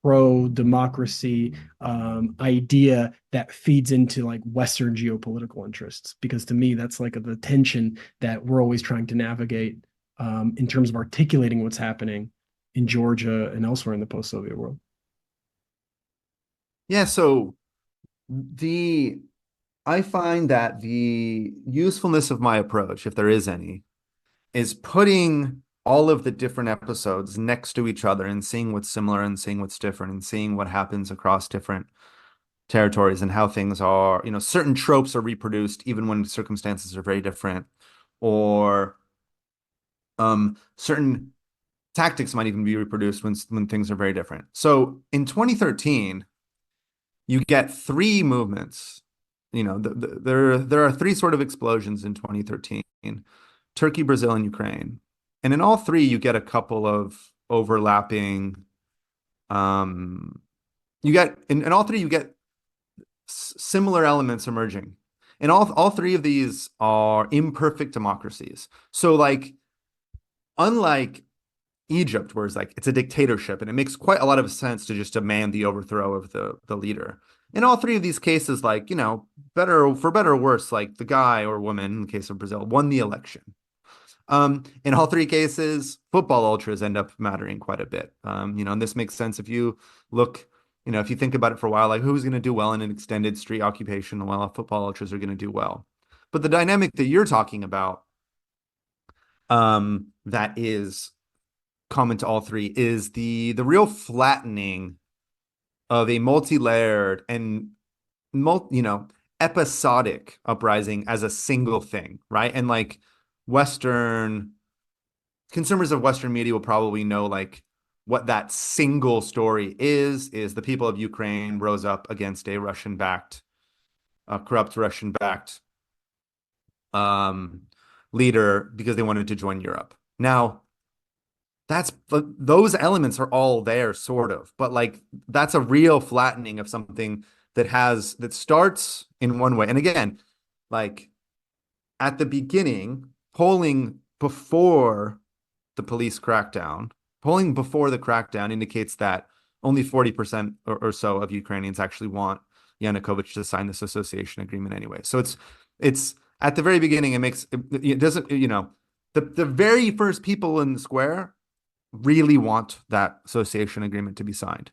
pro-democracy idea that feeds into like Western geopolitical interests. Because to me, that's like the tension that we're always trying to navigate in terms of articulating what's happening in Georgia and elsewhere in the post-Soviet world. Yeah, so I find that the usefulness of my approach, if there is any, is putting all of the different episodes next to each other and seeing what's similar and seeing what's different and seeing what happens across different territories and how things are, certain tropes are reproduced even when circumstances are very different, or certain tactics might even be reproduced when things are very different. So in 2013, you get three movements. There are three sort of explosions in 2013: Turkey, Brazil, and Ukraine. And in all three, you get a couple of overlapping. You get in all three, you get similar elements emerging. And all three of these are imperfect democracies. So, like, unlike Egypt, where it's a dictatorship, and it makes quite a lot of sense to just demand the overthrow of the leader. In all three of these cases, better or worse, like the guy or woman, in the case of Brazil, won the election. In all three cases, football ultras end up mattering quite a bit. And this makes sense if you look, if you think about it for a while, like who's going to do well in an extended street occupation? Well, football ultras are going to do well. But the dynamic that you're talking about, that is common to all three, is the real flattening of a multi-layered and episodic uprising as a single thing, right? And like consumers of Western media will probably know like what that single story is the people of Ukraine rose up against a corrupt Russian-backed leader because they wanted to join Europe. Now, those elements are all there, sort of, but like that's a real flattening of something that starts in one way. And again, like at the beginning, polling before the crackdown indicates that only 40% or so of Ukrainians actually want Yanukovych to sign this association agreement anyway. So it's at the very beginning, it doesn't, the very first people in the square really want that association agreement to be signed.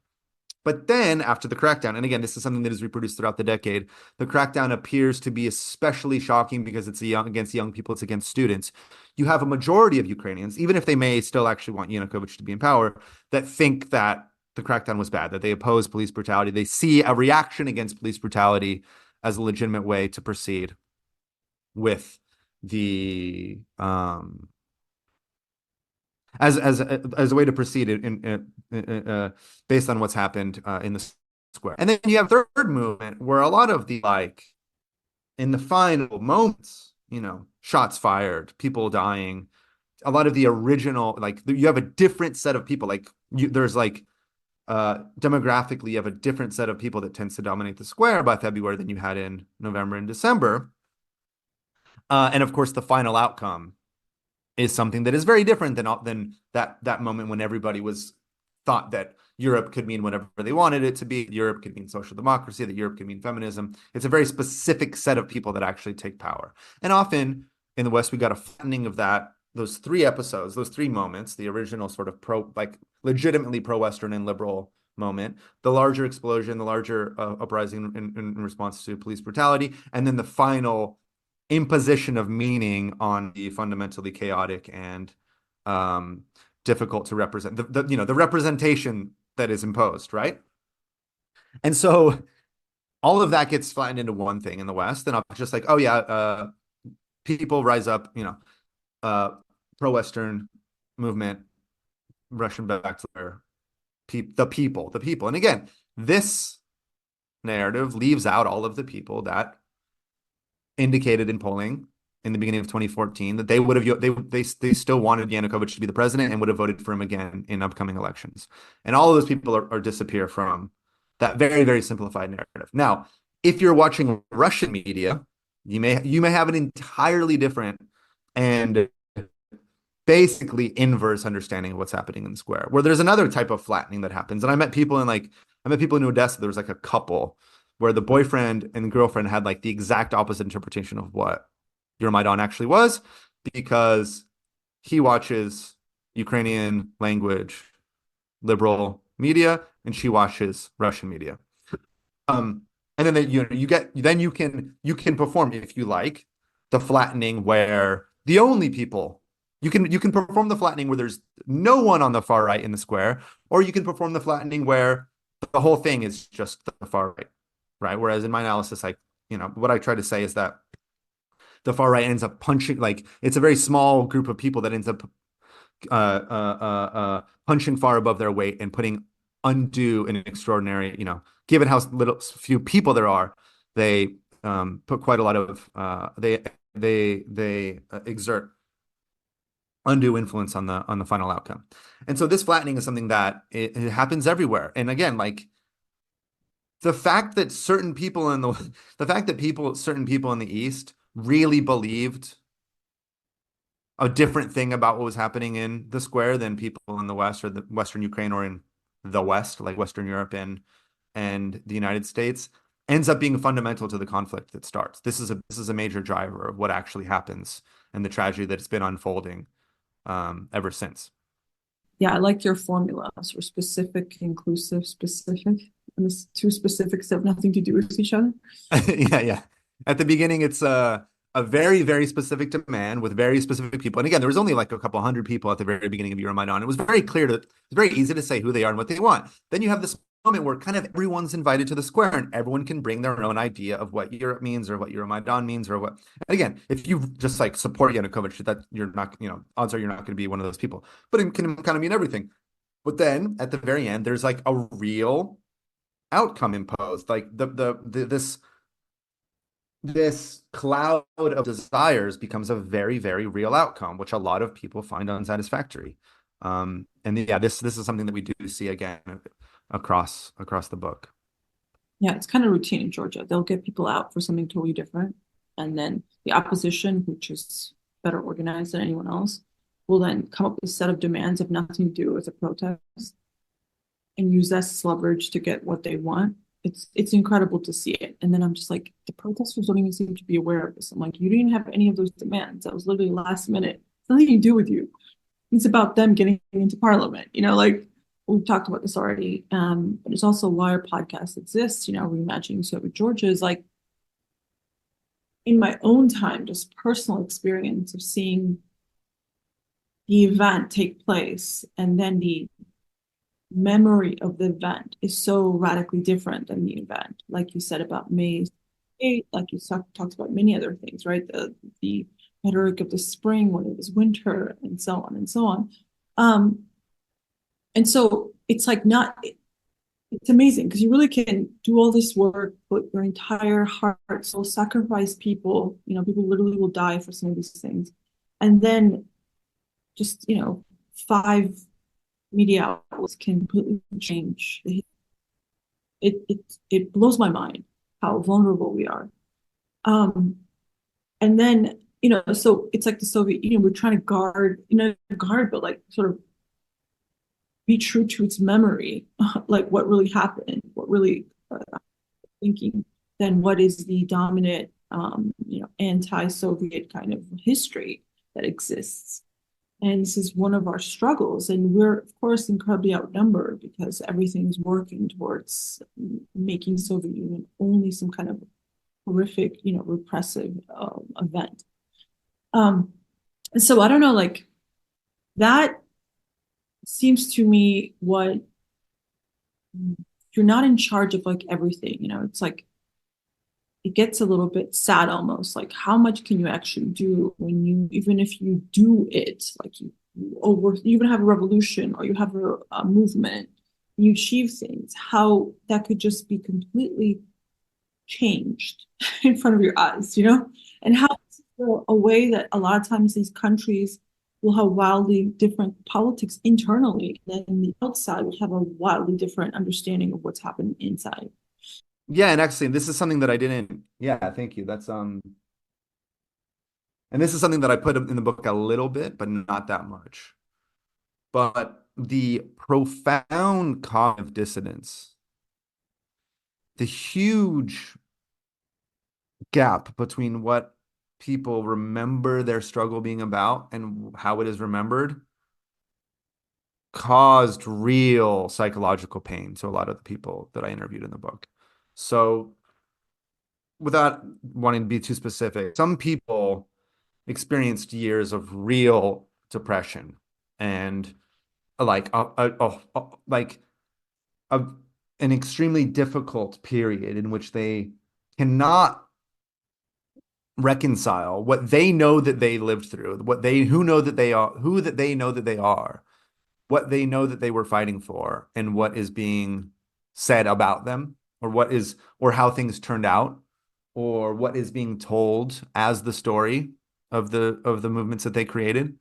But then after the crackdown, and again, this is something that is reproduced throughout the decade, the crackdown appears to be especially shocking because it's against young people, it's against students. You have a majority of Ukrainians, even if they may still actually want Yanukovych to be in power, that think that the crackdown was bad, that they oppose police brutality. They see a reaction against police brutality as a legitimate way to proceed with the as a way to proceed based on what's happened in the square. And then you have third movement where a lot of the in the final moments, shots fired, people dying, a lot of the original, you have a different set of people. Demographically, you have a different set of people that tends to dominate the square by February than you had in November and December. And of course, the final outcome is something that is very different than that moment when everybody thought that Europe could mean whatever they wanted it to be. Europe could mean social democracy, that Europe could mean feminism. It's a very specific set of people that actually take power. And often in the West, we got a flattening of those three episodes, those three moments, the original sort of legitimately pro-Western and liberal moment, the larger explosion, the larger uprising in response to police brutality, and then the final imposition of meaning on the fundamentally chaotic and difficult to represent, the representation that is imposed, right? And so all of that gets flattened into one thing in the West, and I'm just like, oh yeah, people rise up, pro-Western movement, Russian-backed the people. And again, this narrative leaves out all of the people that indicated in polling in the beginning of 2014 that they would have they still wanted Yanukovych to be the president and would have voted for him again in upcoming elections. And all of those people are disappear from that very, very simplified narrative. Now, if you're watching Russian media, you may have an entirely different and basically inverse understanding of what's happening in the square, where there's another type of flattening that happens. And I met people in Odessa. There was a couple where the boyfriend and girlfriend had the exact opposite interpretation of what Euromaidan actually was, because he watches Ukrainian language liberal media and she watches Russian media. And And then you can perform, if you like, the flattening where the only people you can perform the flattening where there's no one on the far right in the square, or you can perform the flattening where the whole thing is just the far right, right? Whereas in my analysis, what I try to say is that the far right ends up punching, like it's a very small group of people that ends up punching far above their weight and putting undue and extraordinary, given how little few people there are, they put quite a lot of they exert undue influence on the final outcome. And so this flattening is something that it happens everywhere. And again, like the fact that certain people in certain people in the East really believed a different thing about what was happening in the square than people in the West or the Western Ukraine or in the West, like Western Europe and the United States, ends up being fundamental to the conflict that starts. This is a major driver of what actually happens and the tragedy that's been unfolding ever since. Yeah, I like your formula. So specific, inclusive, specific. And this two specifics have nothing to do with each other. Yeah. At the beginning, it's a very, very specific demand with very specific people. And again, there was only like a couple hundred people at the very beginning of Euromaidan. It was very easy to say who they are and what they want. Then you have this moment where kind of everyone's invited to the square and everyone can bring their own idea of what Europe means or what Euromaidan means or what. And again, if you just like support Yanukovych, that you're not, odds are you're not going to be one of those people. But it can kind of mean everything. But then at the very end, there's like a real outcome imposed, like this cloud of desires becomes a very, very real outcome, which a lot of people find unsatisfactory. And yeah, this is something that we do see again across the book. Yeah, it's kind of routine in Georgia. They'll get people out for something totally different, and then the opposition, which is better organized than anyone else, will then come up with a set of demands of nothing to do with the protest and use that as leverage to get what they want. It's incredible to see it. And then I'm just like, the protesters don't even seem to be aware of this. I'm like, you didn't have any of those demands. That was literally last minute. It's nothing to do with you. It's about them getting into parliament. Like we've talked about this already. But it's also why our podcast exists, reimagining Soviet Georgia is like, in my own time, just personal experience of seeing the event take place and then the memory of the event is so radically different than the event. Like you said about May 8th, like you talked about many other things, right? The rhetoric of the spring when it was winter and so on and so on. And so it's like it's amazing because you really can do all this work, put your entire heart, soul, sacrifice people, people literally will die for some of these things. And then just, 5 media outlets can completely change. It blows my mind how vulnerable we are. And then, so it's like the Soviet Union, we're trying to guard, but like sort of be true to its memory, like what really happened, what really thinking, then what is the dominant, anti-Soviet kind of history that exists. And this is one of our struggles. And we're, of course, incredibly outnumbered because everything's working towards making Soviet Union only some kind of horrific, repressive event. And so I don't know, like that seems to me what you're not in charge of like everything, it's like it gets a little bit sad almost, like how much can you actually do when even if you do it, like you even have a revolution or you have a movement, you achieve things, how that could just be completely changed in front of your eyes, and how a way that a lot of times these countries will have wildly different politics internally, and then the outside will have a wildly different understanding of what's happening inside. Yeah, and actually, this is something that I didn't. Yeah, thank you. That's and this is something that I put in the book a little bit, but not that much. But the profound cognitive dissonance, the huge gap between what people remember their struggle being about and how it is remembered, caused real psychological pain to a lot of the people that I interviewed in the book. So without wanting to be too specific, some people experienced years of real depression and like like a an extremely difficult period in which they cannot reconcile what they know that they lived through, what they who know that they are, who that they know that they are, what they know that they were fighting for, and what is being said about them, or what is, or how things turned out, or what is being told as the story of the movements that they created.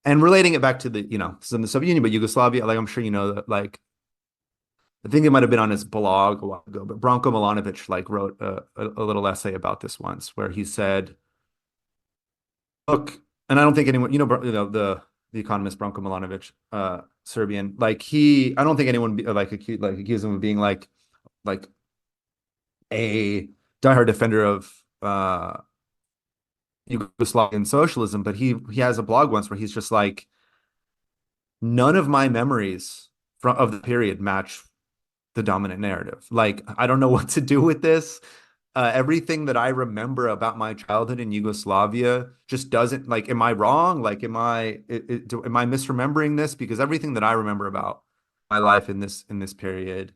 And relating it back to the, it's in the Soviet Union, but Yugoslavia, like I'm sure you know that, like I think it might have been on his blog a while ago, but Branko Milanovic like wrote a little essay about this once, where he said, "Look," and I don't think anyone, the economist Branko Milanovic, Serbian, like I don't think anyone accused him of being like a diehard defender of Yugoslavian socialism, but he has a blog once where he's just like, none of my memories of the period match the dominant narrative. Like, I don't know what to do with this. Everything that I remember about my childhood in Yugoslavia just doesn't, like, am I wrong? Like, am I misremembering this? Because everything that I remember about my life in this period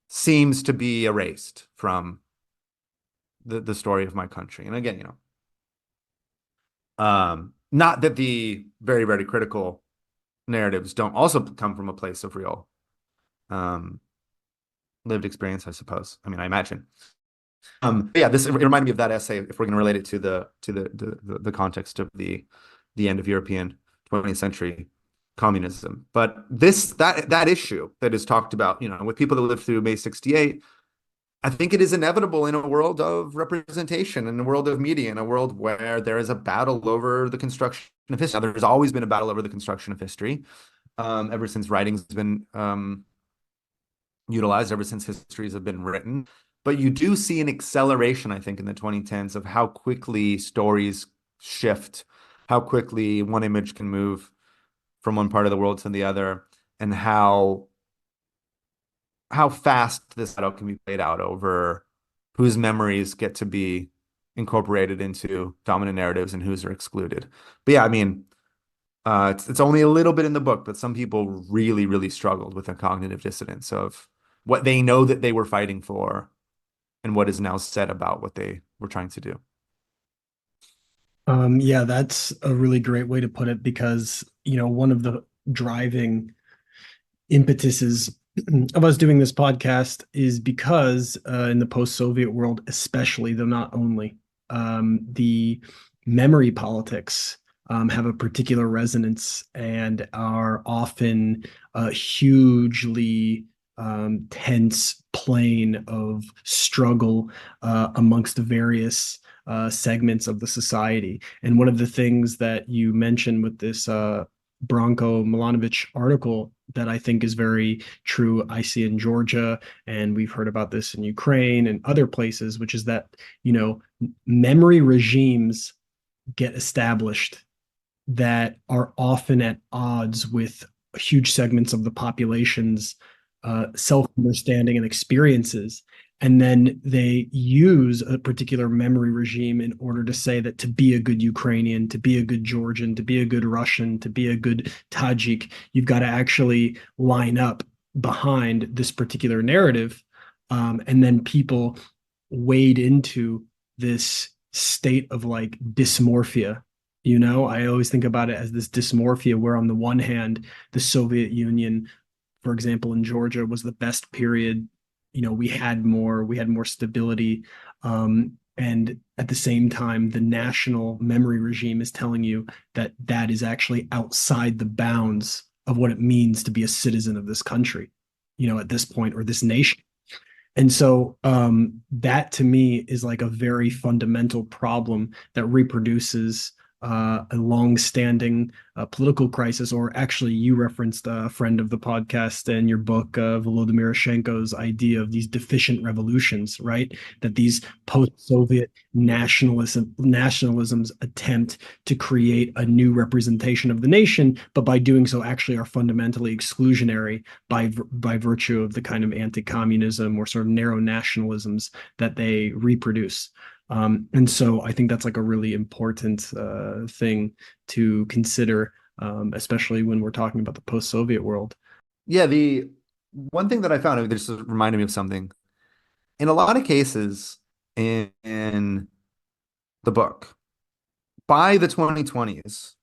seems to be erased from the story of my country. And again, not that the very, very critical narratives don't also come from a place of real lived experience, I suppose. I mean, I imagine. Yeah, it reminded me of that essay, if we're going to relate it to the context of the end of European 20th century communism. But that issue that is talked about, with people that lived through May 68, I think it is inevitable in a world of representation, in a world of media, in a world where there is a battle over the construction of history. Now, there's always been a battle over the construction of history, ever since writing's been utilized, ever since histories have been written. But you do see an acceleration, I think, in the 2010s of how quickly stories shift, how quickly one image can move from one part of the world to the other, and how fast this battle can be played out over whose memories get to be incorporated into dominant narratives and whose are excluded. But yeah, I mean, it's only a little bit in the book, but some people really, really struggled with the cognitive dissonance of what they know that they were fighting for and what is now said about what they were trying to do. Yeah, that's a really great way to put it, because, one of the driving impetuses of us doing this podcast is because in the post-Soviet world, especially, though not only, the memory politics have a particular resonance and are often a hugely tense plane of struggle amongst the various segments of the society. And one of the things that you mentioned with this Branko Milanovic article that I think is very true, I see in Georgia, and we've heard about this in Ukraine and other places, which is that, memory regimes get established that are often at odds with huge segments of the population's self-understanding and experiences. And then they use a particular memory regime in order to say that to be a good Ukrainian, to be a good Georgian, to be a good Russian, to be a good Tajik, you've got to actually line up behind this particular narrative. And then people wade into this state of like dysmorphia. I always think about it as this dysmorphia where on the one hand, the Soviet Union, for example, in Georgia, was the best period. We had more stability. And at the same time, the national memory regime is telling you that that is actually outside the bounds of what it means to be a citizen of this country, at this point, or this nation. And so that to me is like a very fundamental problem that reproduces a long-standing political crisis, or actually, you referenced a friend of the podcast in your book, Volodymyr Shenko's idea of these deficient revolutions, right? That these post-Soviet nationalisms attempt to create a new representation of the nation, but by doing so, actually are fundamentally exclusionary by virtue of the kind of anti-communism or sort of narrow nationalisms that they reproduce. And so I think that's like a really important thing to consider, especially when we're talking about the post-Soviet world. Yeah, the one thing that I found, this reminded me of something. In a lot of cases in the book, by the 2020s,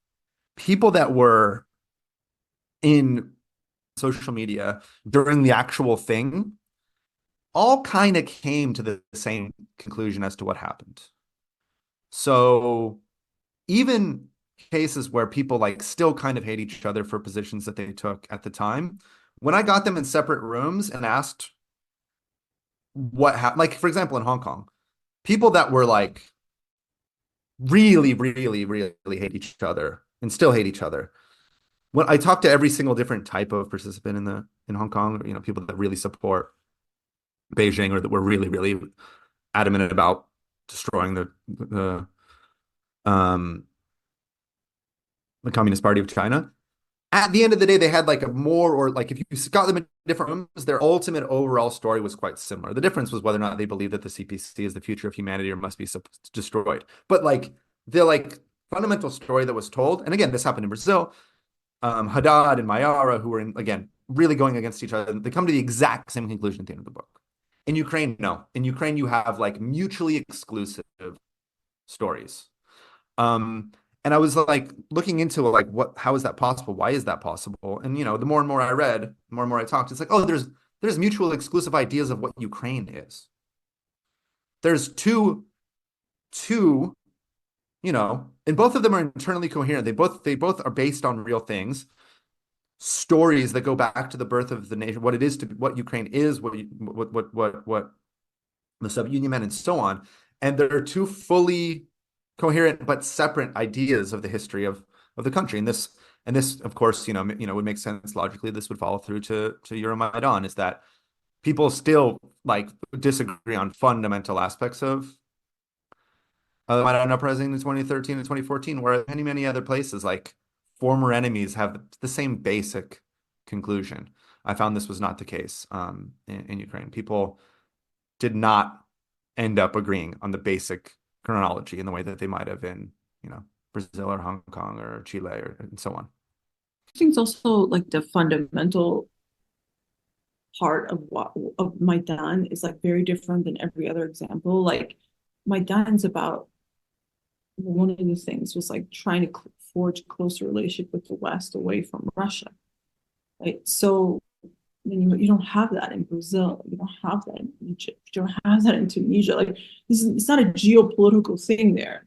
people that were in social media during the actual thing all kind of came to the same conclusion as to what happened. So even cases where people like still kind of hate each other for positions that they took at the time, when I got them in separate rooms and asked what happened, like for example, in Hong Kong, people that were like really, really, really hate each other and still hate each other. When I talked to every single different type of participant in Hong Kong, you know, people that really support Beijing or that were really, really adamant about destroying um the Communist Party of China. At the end of the day, they had like a more, or like if you got them in different rooms, their ultimate overall story was quite similar. The difference was whether or not they believe that the CPC is the future of humanity or must be destroyed. But like the like fundamental story that was told, and again, this happened in Brazil, Haddad and Mayara, who were again really going against each other, they come to the exact same conclusion at the end of the book. In Ukraine, no. In Ukraine, you have like mutually exclusive stories. And I was like looking into like how is that possible? Why is that possible? And you know, the more and more I read, the more and more I talked, it's like, oh, there's mutual exclusive ideas of what Ukraine is. There's two, you know, and both of them are internally coherent. They both are based on real things, stories that go back to the birth of the nation, what it is to what Ukraine is, what the sub-Union meant, and so on. And there are two fully coherent but separate ideas of the history of the country. And this, of course, you know, would make sense logically. This would follow through to Euromaidan, is that people still like disagree on fundamental aspects of the Maidan uprising in 2013 and 2014, where many other places, like former enemies, have the same basic conclusion. I found this was not the case in Ukraine. People did not end up agreeing on the basic chronology in the way that they might have in, you know, Brazil or Hong Kong or Chile and so on. I think it's also like the fundamental part of Maidan is like very different than every other example. Like Maidan's about, one of the things was like trying to forge a closer relationship with the West away from Russia. Right. So you don't have that in Brazil. You don't have that in Egypt. You don't have that in Tunisia. Like it's not a geopolitical thing there.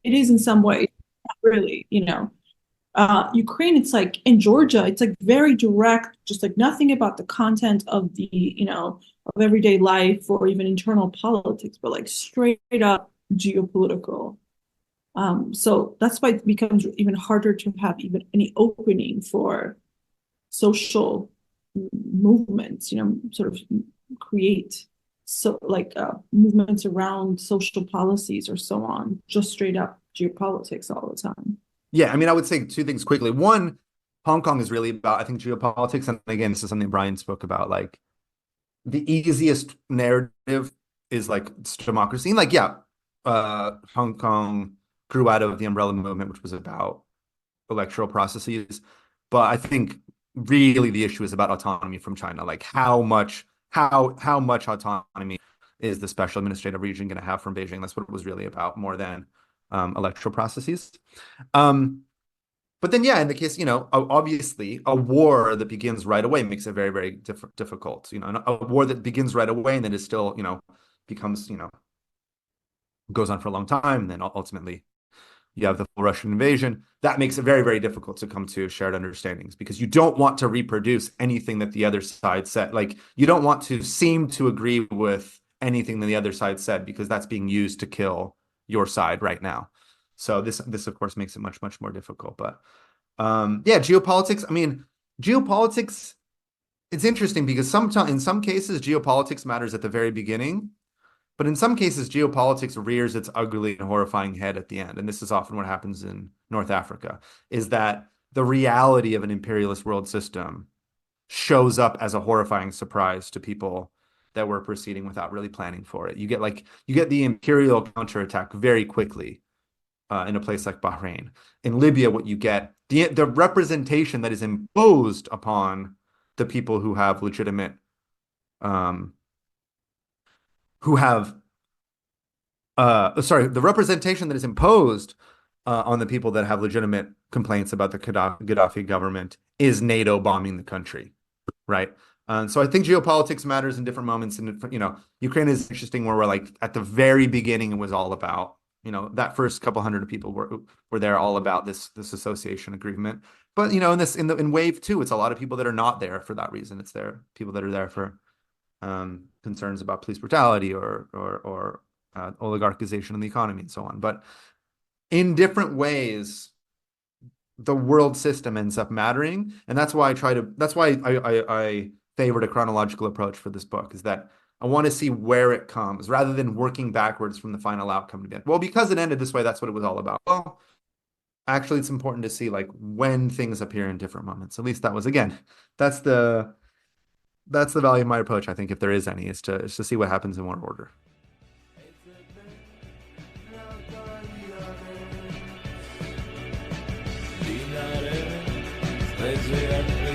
It is in some way, not really, you know. Ukraine, it's like in Georgia, it's like very direct, just like nothing about the content of the, you know, of everyday life or even internal politics, but like straight up geopolitical. So that's why it becomes even harder to have even any opening for social movements, you know, sort of create so like movements around social policies or so on, just straight up geopolitics all the time. Yeah, I mean, I would say two things quickly. One, Hong Kong is really about, I think, geopolitics. And again, this is something Brian spoke about. Like, the easiest narrative is like it's democracy. And like, yeah, Hong Kong grew out of the umbrella movement, which was about electoral processes. But I think really the issue is about autonomy from China. Like how much autonomy is the special administrative region going to have from Beijing? That's what it was really about, more than electoral processes. But then, yeah, in the case, you know, obviously a war that begins right away makes it very, very difficult. You know, a war that begins right away and then is still, you know, becomes, you know, goes on for a long time. And then ultimately you have the full Russian invasion. That makes it very, very difficult to come to shared understandings, because you don't want to reproduce anything that the other side said. Like, you don't want to seem to agree with anything that the other side said, because that's being used to kill your side right now. So this of course makes it much more difficult. But yeah, geopolitics. I mean, geopolitics. It's interesting because sometimes in some cases geopolitics matters at the very beginning, but in some cases geopolitics rears its ugly and horrifying head at the end. And this is often what happens in North Africa, is that the reality of an imperialist world system shows up as a horrifying surprise to people that were proceeding without really planning for it. You get the imperial counterattack very quickly in a place like Bahrain. In Libya, what you get, the representation that is imposed upon the people who have legitimate, the representation that is imposed on the people that have legitimate complaints about the Gaddafi government is NATO bombing the country, right? So I think geopolitics matters in different moments. And, Ukraine is interesting where we're like at the very beginning, it was all about, that first couple hundred of people were there all about this association agreement. But, in wave two, it's a lot of people that are not there for that reason. It's people that are there for concerns about police brutality or oligarchization of the economy and so on. But in different ways, the world system ends up mattering. And that's why I favored a chronological approach for this book, is that I want to see where it comes rather than working backwards from the final outcome to be. Well, because it ended this way, that's what it was all about. Well, actually, it's important to see like when things appear in different moments. At least that was, again, that's the value of my approach, I think, if there is any, is to see what happens in what order. Dinare,